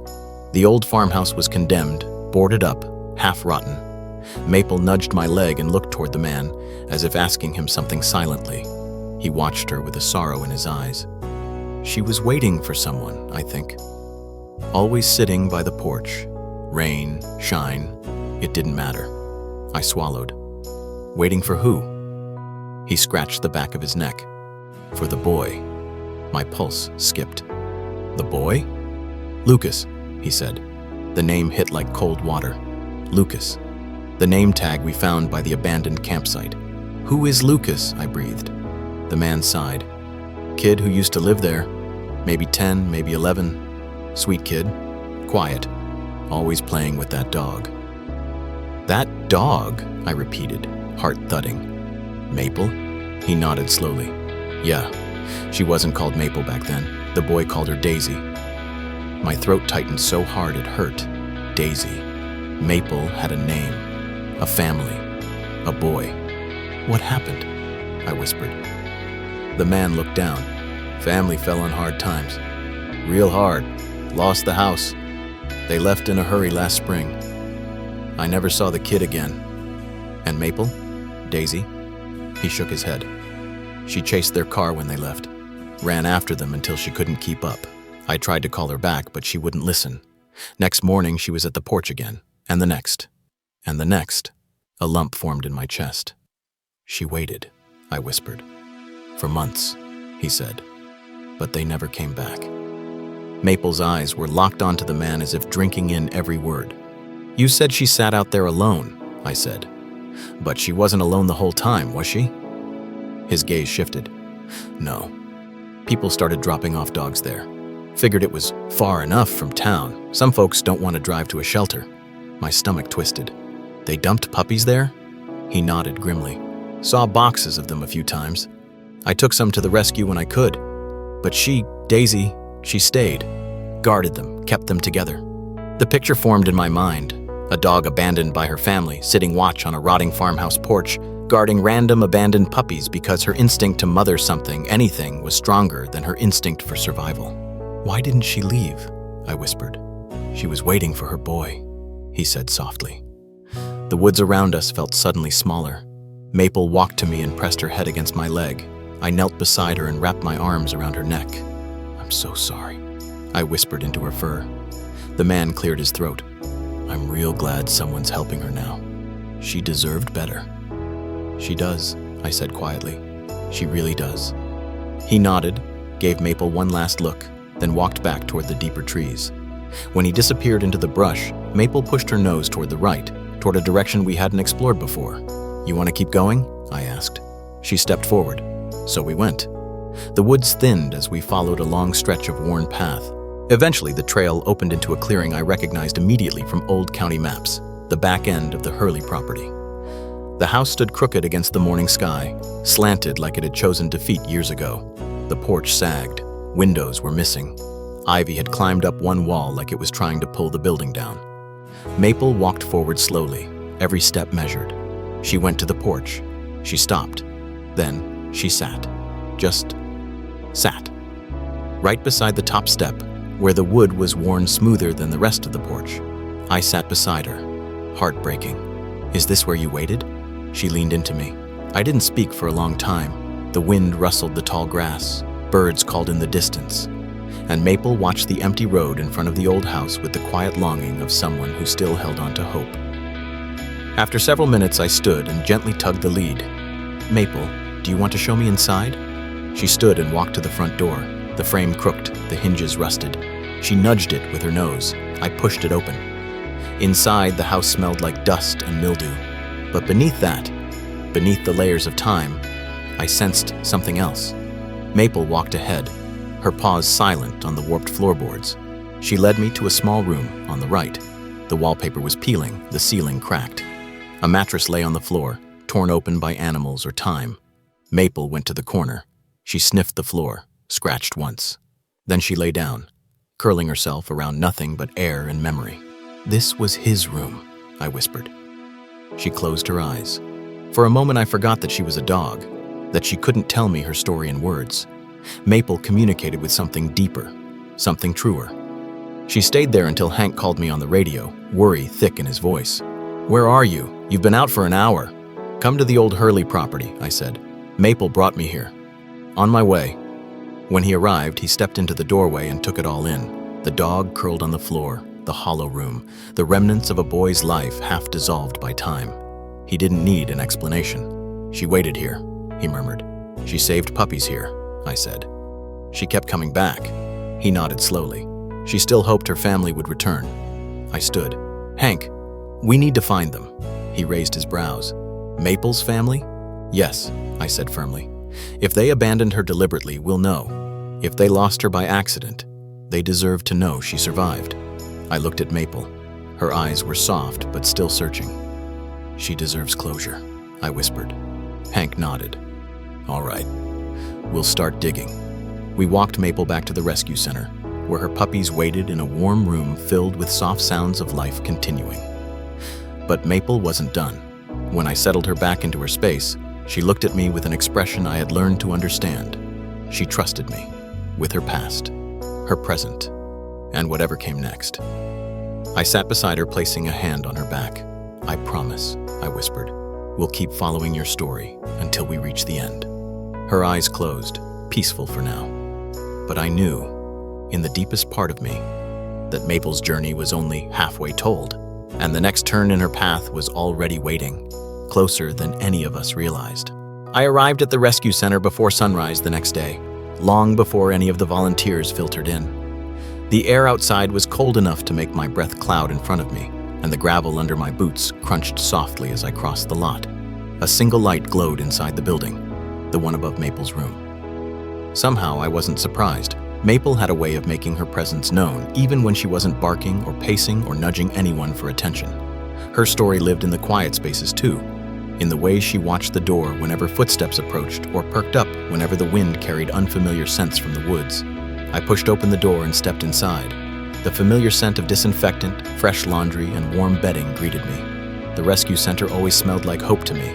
The old farmhouse was condemned, boarded up, half rotten. Maple nudged my leg and looked toward the man, as if asking him something silently. He watched her with a sorrow in his eyes. She was waiting for someone, I think. Always sitting by the porch. Rain, shine, it didn't matter. I swallowed. Waiting for who? He scratched the back of his neck. For the boy. My pulse skipped. The boy? "Lucas," he said. The name hit like cold water. Lucas. The name tag we found by the abandoned campsite. "Who is Lucas?" I breathed. The man sighed. "Kid who used to live there. Maybe 10, maybe 11. Sweet kid. Quiet. Always playing with that dog." "That dog?" I repeated, heart thudding. "Maple?" He nodded slowly. "Yeah, she wasn't called Maple back then. The boy called her Daisy." My throat tightened so hard it hurt. Daisy. Maple had a name, a family, a boy. "What happened?" I whispered. The man looked down. "Family fell on hard times. Real hard. Lost the house. They left in a hurry last spring. I never saw the kid again." "And Maple? Daisy?" He shook his head. "She chased their car when they left. Ran after them until she couldn't keep up. I tried to call her back, but she wouldn't listen. Next morning, she was at the porch again. And the next. And the next." A lump formed in my chest. "She waited," I whispered. "For months," he said. "But they never came back." Maple's eyes were locked onto the man as if drinking in every word. "You said she sat out there alone," I said. "But she wasn't alone the whole time, was she?" His gaze shifted. "No. People started dropping off dogs there. Figured it was far enough from town. Some folks don't want to drive to a shelter." My stomach twisted. "They dumped puppies there?" He nodded grimly. "Saw boxes of them a few times. I took some to the rescue when I could. But Daisy, she stayed. Guarded them, kept them together." The picture formed in my mind. A dog abandoned by her family, sitting watch on a rotting farmhouse porch, guarding random abandoned puppies because her instinct to mother something, anything, was stronger than her instinct for survival. "Why didn't she leave?" I whispered. "She was waiting for her boy," he said softly. The woods around us felt suddenly smaller. Maple walked to me and pressed her head against my leg. I knelt beside her and wrapped my arms around her neck. "I'm so sorry," I whispered into her fur. The man cleared his throat. "I'm real glad someone's helping her now. She deserved better." "She does," I said quietly. "She really does." He nodded, gave Maple one last look, then walked back toward the deeper trees. When he disappeared into the brush, Maple pushed her nose toward the right, toward a direction we hadn't explored before. "You want to keep going?" I asked. She stepped forward. So we went. The woods thinned as we followed a long stretch of worn path. Eventually, the trail opened into a clearing I recognized immediately from old county maps, the back end of the Hurley property. The house stood crooked against the morning sky, slanted like it had chosen defeat years ago. The porch sagged. Windows were missing. Ivy had climbed up one wall like it was trying to pull the building down. Maple walked forward slowly, every step measured. She went to the porch. She stopped. Then she sat. Just sat. Right beside the top step, where the wood was worn smoother than the rest of the porch. I sat beside her, heartbreaking. "Is this where you waited?" She leaned into me. I didn't speak for a long time. The wind rustled the tall grass. Birds called in the distance. And Maple watched the empty road in front of the old house with the quiet longing of someone who still held on to hope. After several minutes, I stood and gently tugged the lead. "Maple, do you want to show me inside?" She stood and walked to the front door. The frame crooked, the hinges rusted. She nudged it with her nose. I pushed it open. Inside, the house smelled like dust and mildew. But beneath that, beneath the layers of time, I sensed something else. Maple walked ahead, her paws silent on the warped floorboards. She led me to a small room on the right. The wallpaper was peeling, the ceiling cracked. A mattress lay on the floor, torn open by animals or time. Maple went to the corner. She sniffed the floor, scratched once. Then she lay down, curling herself around nothing but air and memory. This was his room, I whispered. She closed her eyes. For a moment I forgot that she was a dog, that she couldn't tell me her story in words. Maple communicated with something deeper, something truer. She stayed there until Hank called me on the radio, worry thick in his voice. "Where are you? You've been out for an hour." "Come to the old Hurley property," I said. "Maple brought me here." "On my way." When he arrived, he stepped into the doorway and took it all in. The dog curled on the floor, the hollow room, the remnants of a boy's life half dissolved by time. He didn't need an explanation. "She waited here," he murmured. "She saved puppies here," I said. "She kept coming back." He nodded slowly. "She still hoped her family would return." I stood. "Hank, we need to find them." He raised his brows. "Maple's family?" "Yes," I said firmly. "If they abandoned her deliberately, we'll know. If they lost her by accident, they deserve to know she survived." I looked at Maple. Her eyes were soft but still searching. "She deserves closure," I whispered. Hank nodded. "All right, we'll start digging." We walked Maple back to the rescue center, where her puppies waited in a warm room filled with soft sounds of life continuing. But Maple wasn't done. When I settled her back into her space, she looked at me with an expression I had learned to understand. She trusted me, with her past, her present, and whatever came next. I sat beside her, placing a hand on her back. "I promise," I whispered, "we'll keep following your story until we reach the end." Her eyes closed, peaceful for now. But I knew, in the deepest part of me, that Maple's journey was only halfway told, and the next turn in her path was already waiting, closer than any of us realized. I arrived at the rescue center before sunrise the next day, long before any of the volunteers filtered in. The air outside was cold enough to make my breath cloud in front of me, and the gravel under my boots crunched softly as I crossed the lot. A single light glowed inside the building, the one above Maple's room. Somehow I wasn't surprised. Maple had a way of making her presence known, even when she wasn't barking or pacing or nudging anyone for attention. Her story lived in the quiet spaces too, in the way she watched the door whenever footsteps approached or perked up whenever the wind carried unfamiliar scents from the woods. I pushed open the door and stepped inside. The familiar scent of disinfectant, fresh laundry, and warm bedding greeted me. The rescue center always smelled like hope to me,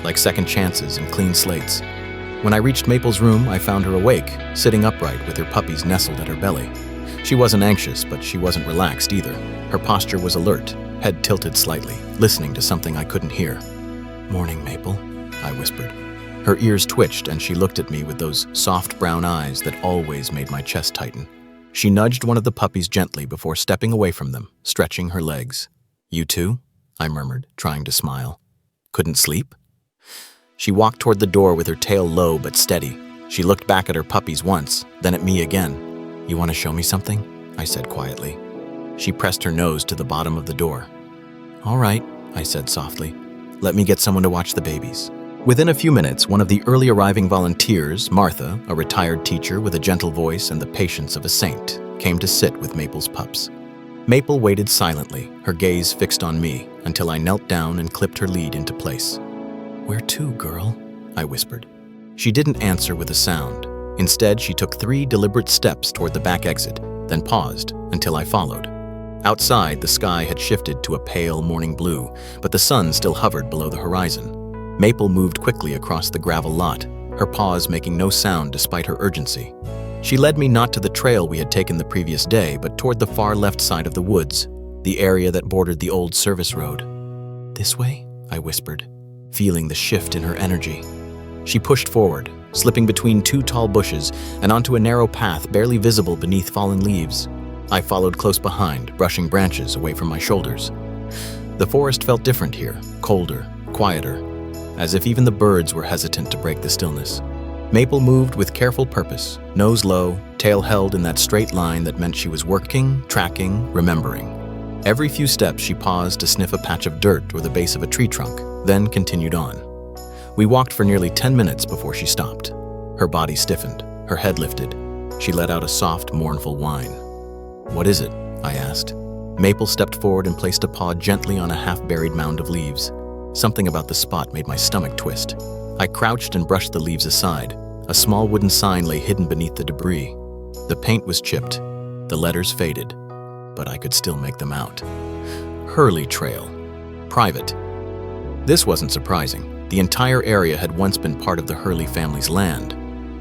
like second chances and clean slates. When I reached Maple's room, I found her awake, sitting upright with her puppies nestled at her belly. She wasn't anxious, but she wasn't relaxed either. Her posture was alert, head tilted slightly, listening to something I couldn't hear. "Morning, Maple," I whispered. Her ears twitched and she looked at me with those soft brown eyes that always made my chest tighten. She nudged one of the puppies gently before stepping away from them, stretching her legs. "You too?" I murmured, trying to smile. "Couldn't sleep?" She walked toward the door with her tail low but steady. She looked back at her puppies once, then at me again. "You want to show me something?" I said quietly. She pressed her nose to the bottom of the door. "All right," I said softly. "Let me get someone to watch the babies." Within a few minutes, one of the early arriving volunteers, Martha, a retired teacher with a gentle voice and the patience of a saint, came to sit with Maple's pups. Maple waited silently, her gaze fixed on me, until I knelt down and clipped her lead into place. "Where to, girl?" I whispered. She didn't answer with a sound. Instead, she took 3 deliberate steps toward the back exit, then paused until I followed. Outside, the sky had shifted to a pale morning blue, but the sun still hovered below the horizon. Maple moved quickly across the gravel lot, her paws making no sound despite her urgency. She led me not to the trail we had taken the previous day, but toward the far left side of the woods, the area that bordered the old service road. "This way?" I whispered, feeling the shift in her energy. She pushed forward, slipping between 2 tall bushes and onto a narrow path barely visible beneath fallen leaves. I followed close behind, brushing branches away from my shoulders. The forest felt different here, colder, quieter, as if even the birds were hesitant to break the stillness. Maple moved with careful purpose, nose low, tail held in that straight line that meant she was working, tracking, remembering. Every few steps she paused to sniff a patch of dirt or the base of a tree trunk, then continued on. We walked for nearly 10 minutes before she stopped. Her body stiffened, her head lifted. She let out a soft, mournful whine. "What is it?" I asked. Maple stepped forward and placed a paw gently on a half-buried mound of leaves. Something about the spot made my stomach twist. I crouched and brushed the leaves aside. A small wooden sign lay hidden beneath the debris. The paint was chipped, the letters faded, but I could still make them out. Hurley Trail. Private. This wasn't surprising. The entire area had once been part of the Hurley family's land,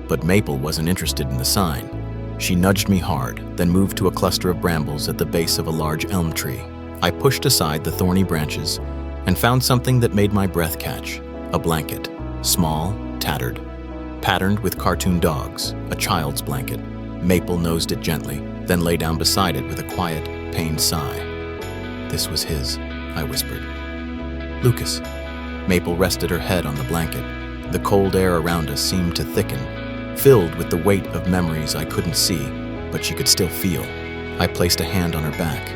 but Maple wasn't interested in the sign. She nudged me hard, then moved to a cluster of brambles at the base of a large elm tree. I pushed aside the thorny branches and found something that made my breath catch. A blanket, small, tattered, patterned with cartoon dogs, a child's blanket. Maple nosed it gently, then lay down beside it with a quiet, pained sigh. This was his, I whispered. Lucas. Maple rested her head on the blanket. The cold air around us seemed to thicken, filled with the weight of memories I couldn't see, but she could still feel. I placed a hand on her back.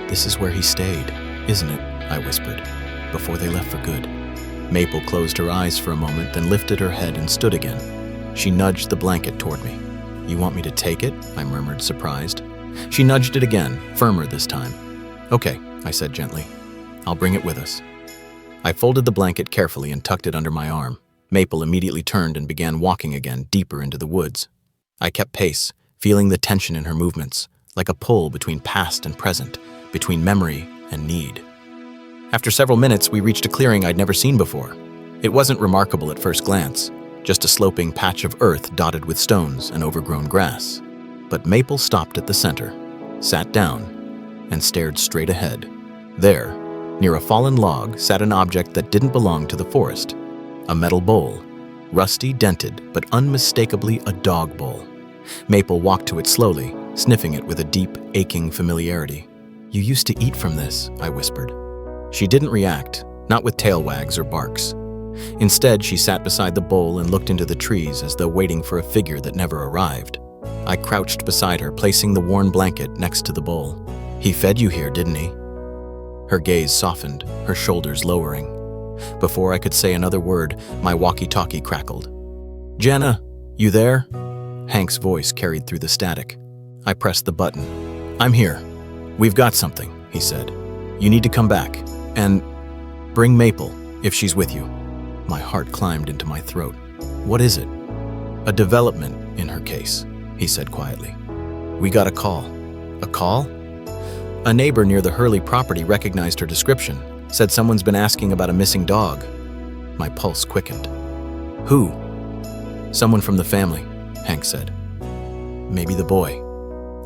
This is where he stayed, isn't it? I whispered, before they left for good. Maple closed her eyes for a moment, then lifted her head and stood again. She nudged the blanket toward me. You want me to take it? I murmured, surprised. She nudged it again, firmer this time. Okay, I said gently. I'll bring it with us. I folded the blanket carefully and tucked it under my arm. Maple immediately turned and began walking again, deeper into the woods. I kept pace, feeling the tension in her movements, like a pull between past and present, between memory and need. After several minutes, we reached a clearing I'd never seen before. It wasn't remarkable at first glance, just a sloping patch of earth dotted with stones and overgrown grass. But Maple stopped at the center, sat down, and stared straight ahead. There, near a fallen log, sat an object that didn't belong to the forest. A metal bowl, rusty, dented, but unmistakably a dog bowl. Maple walked to it slowly, sniffing it with a deep, aching familiarity. You used to eat from this, I whispered. She didn't react, not with tail wags or barks. Instead, she sat beside the bowl and looked into the trees as though waiting for a figure that never arrived. I crouched beside her, placing the worn blanket next to the bowl. He fed you here, didn't he? Her gaze softened, her shoulders lowering. Before I could say another word, my walkie-talkie crackled. Jenna, you there? Hank's voice carried through the static. I pressed the button. I'm here. We've got something, he said. You need to come back, and bring Maple, if she's with you. My heart climbed into my throat. What is it? A development in her case, he said quietly. We got a call. A call? A neighbor near the Hurley property recognized her description, said someone's been asking about a missing dog. My pulse quickened. Who? Someone from the family, Hank said. Maybe the boy.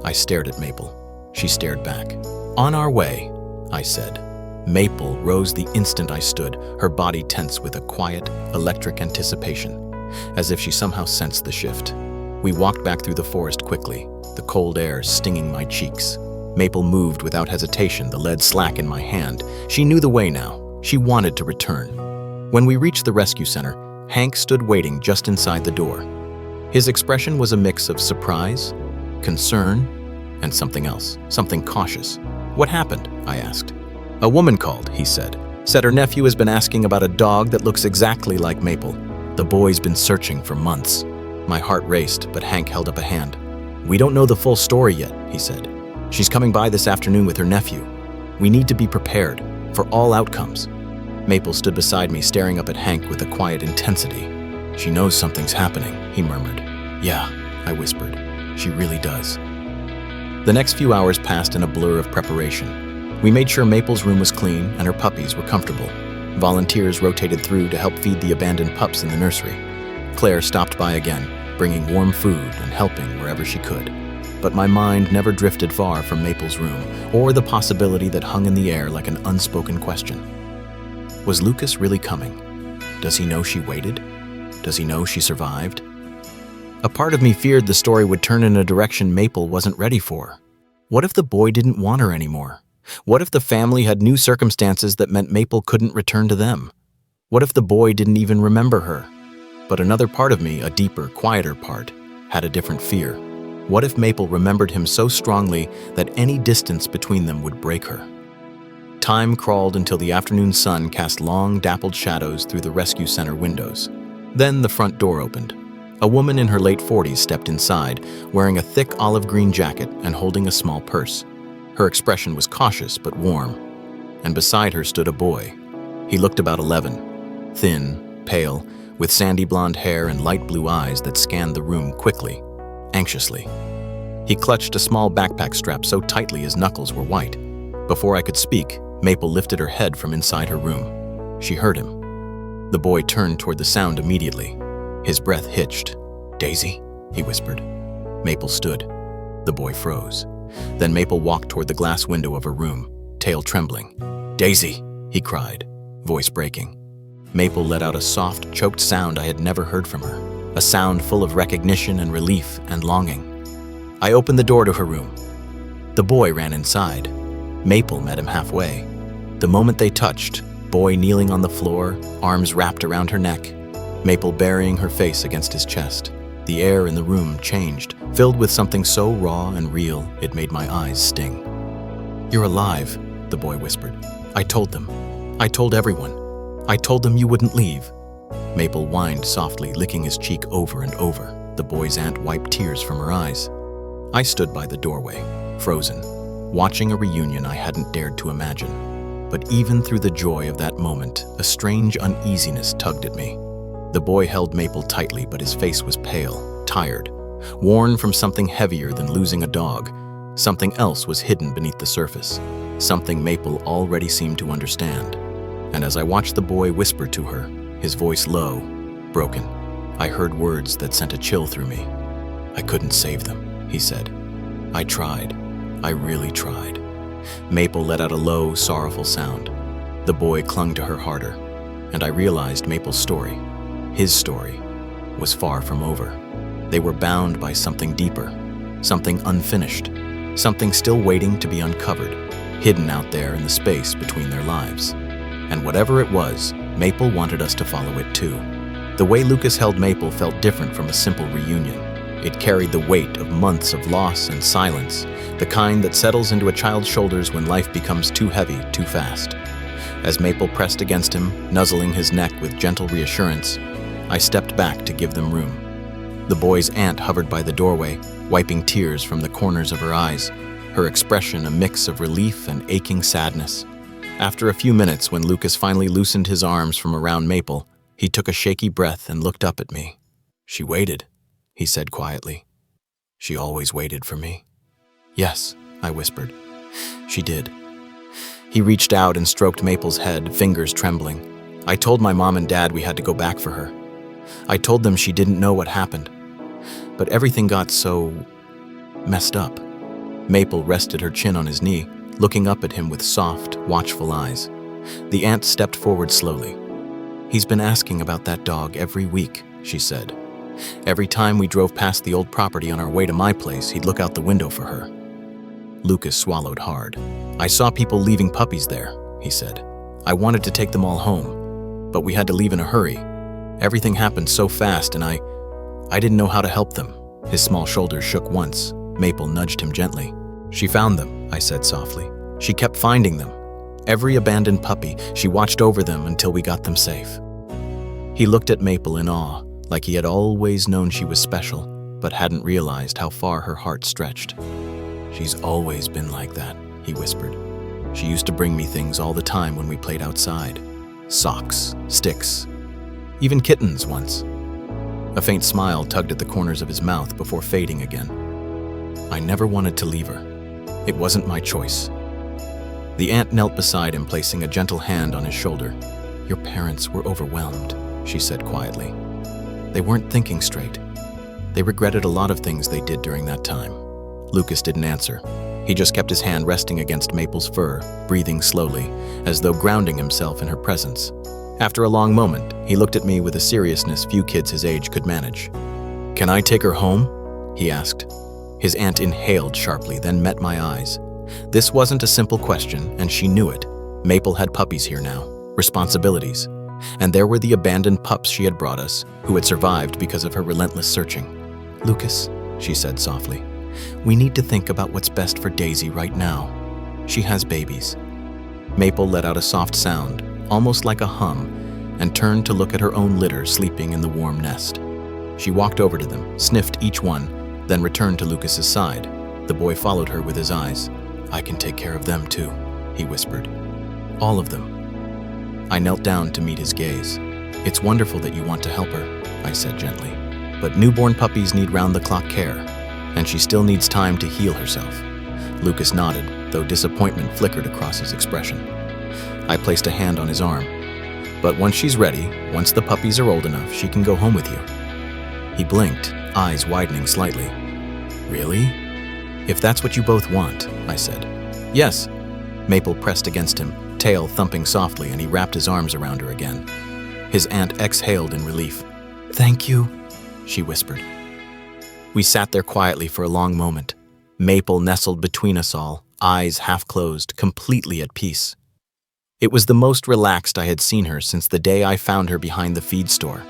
I stared at Maple. She stared back. On our way, I said. Maple rose the instant I stood, her body tense with a quiet, electric anticipation, as if she somehow sensed the shift. We walked back through the forest quickly, the cold air stinging my cheeks. Maple moved without hesitation, the lead slack in my hand. She knew the way now. She wanted to return. When we reached the rescue center, Hank stood waiting just inside the door. His expression was a mix of surprise, concern, and something else, something cautious. What happened? I asked. A woman called, he said. Said her nephew has been asking about a dog that looks exactly like Maple. The boy's been searching for months. My heart raced, but Hank held up a hand. We don't know the full story yet, he said. She's coming by this afternoon with her nephew. We need to be prepared for all outcomes. Maple stood beside me, staring up at Hank with a quiet intensity. She knows something's happening, he murmured. Yeah, I whispered. She really does. The next few hours passed in a blur of preparation. We made sure Maple's room was clean and her puppies were comfortable. Volunteers rotated through to help feed the abandoned pups in the nursery. Claire stopped by again, bringing warm food and helping wherever she could. But my mind never drifted far from Maple's room, or the possibility that hung in the air like an unspoken question. Was Lucas really coming? Does he know she waited? Does he know she survived? A part of me feared the story would turn in a direction Maple wasn't ready for. What if the boy didn't want her anymore? What if the family had new circumstances that meant Maple couldn't return to them? What if the boy didn't even remember her? But another part of me, a deeper, quieter part, had a different fear. What if Maple remembered him so strongly that any distance between them would break her? Time crawled until the afternoon sun cast long, dappled shadows through the rescue center windows. Then the front door opened. A woman in her late 40s stepped inside, wearing a thick olive green jacket and holding a small purse. Her expression was cautious but warm, and beside her stood a boy. He looked about 11, thin, pale, with sandy blonde hair and light blue eyes that scanned the room quickly, anxiously. He clutched a small backpack strap so tightly his knuckles were white. Before I could speak, Maple lifted her head from inside her room. She heard him. The boy turned toward the sound immediately. His breath hitched. "Daisy?" he whispered. Maple stood. The boy froze. Then Maple walked toward the glass window of her room, tail trembling. "Daisy!" he cried, voice breaking. Maple let out a soft, choked sound I had never heard from her, a sound full of recognition and relief and longing. I opened the door to her room. The boy ran inside. Maple met him halfway. The moment they touched, boy kneeling on the floor, arms wrapped around her neck, Maple burying her face against his chest. The air in the room changed, filled with something so raw and real it made my eyes sting. "You're alive," the boy whispered. "I told them. I told everyone. I told them you wouldn't leave." Maple whined softly, licking his cheek over and over. The boy's aunt wiped tears from her eyes. I stood by the doorway, frozen, watching a reunion I hadn't dared to imagine. But even through the joy of that moment, a strange uneasiness tugged at me. The boy held Maple tightly, but his face was pale, tired, worn from something heavier than losing a dog. Something else was hidden beneath the surface, something Maple already seemed to understand. And as I watched the boy whisper to her, his voice low, broken, I heard words that sent a chill through me. "I couldn't save them," he said. "I tried. I really tried." Maple let out a low, sorrowful sound. The boy clung to her harder, and I realized Maple's story, his story, was far from over. They were bound by something deeper, something unfinished, something still waiting to be uncovered, hidden out there in the space between their lives. And whatever it was, Maple wanted us to follow it too. The way Lucas held Maple felt different from a simple reunion. It carried the weight of months of loss and silence, the kind that settles into a child's shoulders when life becomes too heavy too fast. As Maple pressed against him, nuzzling his neck with gentle reassurance, I stepped back to give them room. The boy's aunt hovered by the doorway, wiping tears from the corners of her eyes, her expression a mix of relief and aching sadness. After a few minutes, when Lucas finally loosened his arms from around Maple, he took a shaky breath and looked up at me. "She waited," he said quietly. "She always waited for me." "Yes," I whispered. "She did." He reached out and stroked Maple's head, fingers trembling. "I told my mom and dad we had to go back for her. I told them she didn't know what happened. But everything got so messed up." Maple rested her chin on his knee, looking up at him with soft, watchful eyes. The aunt stepped forward slowly. "He's been asking about that dog every week," she said. "Every time we drove past the old property on our way to my place, he'd look out the window for her." Lucas swallowed hard. "I saw people leaving puppies there," he said. "I wanted to take them all home, but we had to leave in a hurry. Everything happened so fast and I didn't know how to help them." His small shoulders shook once. Maple nudged him gently. "She found them," I said softly. "She kept finding them. Every abandoned puppy, she watched over them until we got them safe." He looked at Maple in awe, like he had always known she was special, but hadn't realized how far her heart stretched. "She's always been like that," he whispered. "She used to bring me things all the time when we played outside. Socks, sticks, even kittens once." A faint smile tugged at the corners of his mouth before fading again. "I never wanted to leave her. It wasn't my choice." The aunt knelt beside him, placing a gentle hand on his shoulder. "Your parents were overwhelmed," she said quietly. "They weren't thinking straight. They regretted a lot of things they did during that time." Lucas didn't answer. He just kept his hand resting against Maple's fur, breathing slowly, as though grounding himself in her presence. After a long moment, he looked at me with a seriousness few kids his age could manage. "Can I take her home?" he asked. His aunt inhaled sharply, then met my eyes. This wasn't a simple question, and she knew it. Maple had puppies here now, responsibilities. And there were the abandoned pups she had brought us, who had survived because of her relentless searching. "Lucas," she said softly, "we need to think about what's best for Daisy right now. She has babies." Maple let out a soft sound, almost like a hum, and turned to look at her own litter sleeping in the warm nest. She walked over to them, sniffed each one, then returned to Lucas's side. The boy followed her with his eyes. "I can take care of them too," he whispered. "All of them." I knelt down to meet his gaze. It's wonderful that you want to help her, I said gently. But newborn puppies need round-the-clock care, and she still needs time to heal herself. Lucas nodded, though disappointment flickered across his expression. I placed a hand on his arm. But once she's ready, once the puppies are old enough, she can go home with you. He blinked, eyes widening slightly. Really? If that's what you both want, I said. Yes. Maple pressed against him, tail thumping softly, and he wrapped his arms around her again. His aunt exhaled in relief. Thank you, she whispered. We sat there quietly for a long moment. Maple nestled between us all, eyes half closed, completely at peace. It was the most relaxed I had seen her since the day I found her behind the feed store.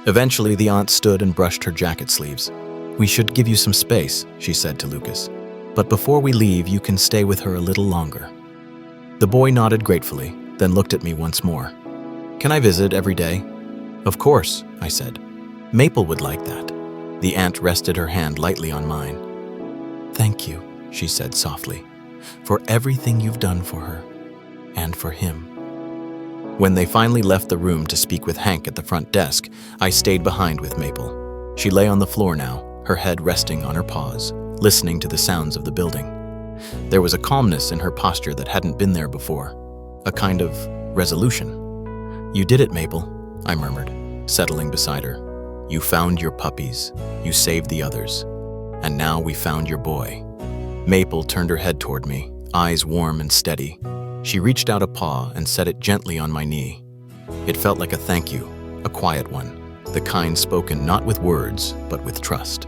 Eventually, the aunt stood and brushed her jacket sleeves. We should give you some space, she said to Lucas. But before we leave, you can stay with her a little longer. The boy nodded gratefully, then looked at me once more. Can I visit every day? Of course, I said. Maple would like that. The aunt rested her hand lightly on mine. Thank you, she said softly, for everything you've done for her. And for him. When they finally left the room to speak with Hank at the front desk, I stayed behind with Maple. She lay on the floor now, her head resting on her paws, listening to the sounds of the building. There was a calmness in her posture that hadn't been there before, a kind of resolution. You did it, Maple, I murmured, settling beside her. You found your puppies, you saved the others, and now we found your boy. Maple turned her head toward me, eyes warm and steady. She reached out a paw and set it gently on my knee. It felt like a thank you, a quiet one, the kind spoken not with words, but with trust.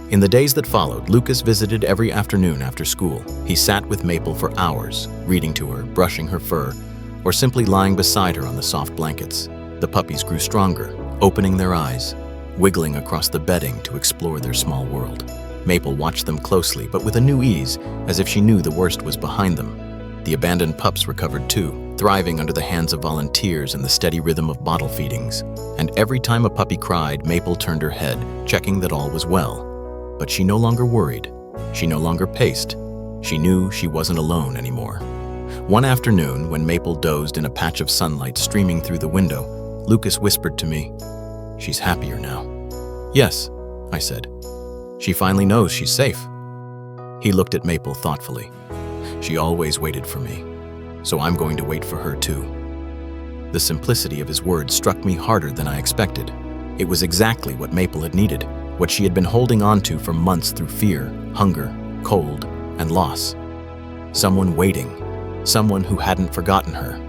In the days that followed, Lucas visited every afternoon after school. He sat with Maple for hours, reading to her, brushing her fur, or simply lying beside her on the soft blankets. The puppies grew stronger, opening their eyes, wiggling across the bedding to explore their small world. Maple watched them closely, but with a new ease, as if she knew the worst was behind them. The abandoned pups recovered too, thriving under the hands of volunteers and the steady rhythm of bottle feedings. And every time a puppy cried, Maple turned her head, checking that all was well. But she no longer worried. She no longer paced. She knew she wasn't alone anymore. One afternoon, when Maple dozed in a patch of sunlight streaming through the window, Lucas whispered to me, "She's happier now." "Yes," I said. "She finally knows she's safe." He looked at Maple thoughtfully. She always waited for me, so I'm going to wait for her too. The simplicity of his words struck me harder than I expected. It was exactly what Maple had needed, what she had been holding on to for months through fear, hunger, cold, and loss. Someone waiting, someone who hadn't forgotten her.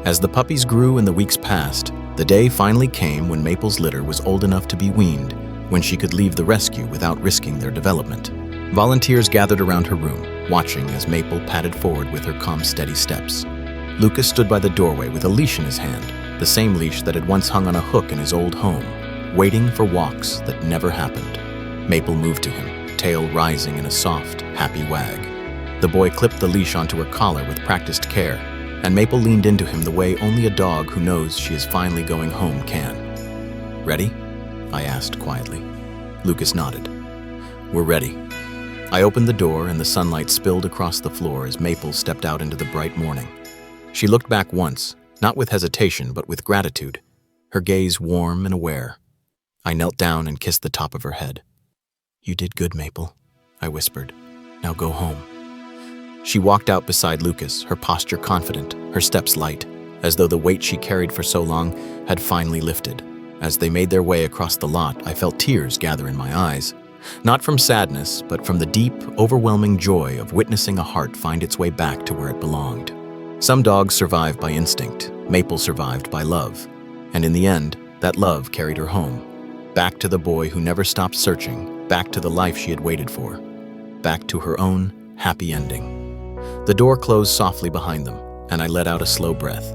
As the puppies grew and the weeks passed, the day finally came when Maple's litter was old enough to be weaned, when she could leave the rescue without risking their development. Volunteers gathered around her room, watching as Maple padded forward with her calm, steady steps. Lucas stood by the doorway with a leash in his hand, the same leash that had once hung on a hook in his old home, waiting for walks that never happened. Maple moved to him, tail rising in a soft, happy wag. The boy clipped the leash onto her collar with practiced care, and Maple leaned into him the way only a dog who knows she is finally going home can. "Ready?" I asked quietly. Lucas nodded. "We're ready." I opened the door and the sunlight spilled across the floor as Maple stepped out into the bright morning. She looked back once, not with hesitation but with gratitude, her gaze warm and aware. I knelt down and kissed the top of her head. "You did good, Maple," I whispered. "Now go home." She walked out beside Lucas, her posture confident, her steps light, as though the weight she carried for so long had finally lifted. As they made their way across the lot, I felt tears gather in my eyes. Not from sadness, but from the deep, overwhelming joy of witnessing a heart find its way back to where it belonged. Some dogs survive by instinct. Maple survived by love. And in the end, that love carried her home. Back to the boy who never stopped searching, back to the life she had waited for, back to her own happy ending. The door closed softly behind them, and I let out a slow breath.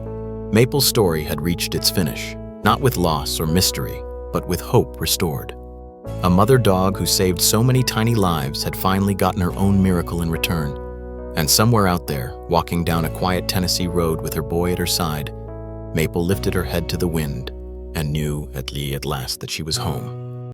Maple's story had reached its finish, not with loss or mystery, but with hope restored. A mother dog who saved so many tiny lives had finally gotten her own miracle in return. And somewhere out there, walking down a quiet Tennessee road with her boy at her side, Maple lifted her head to the wind and knew at last that she was home.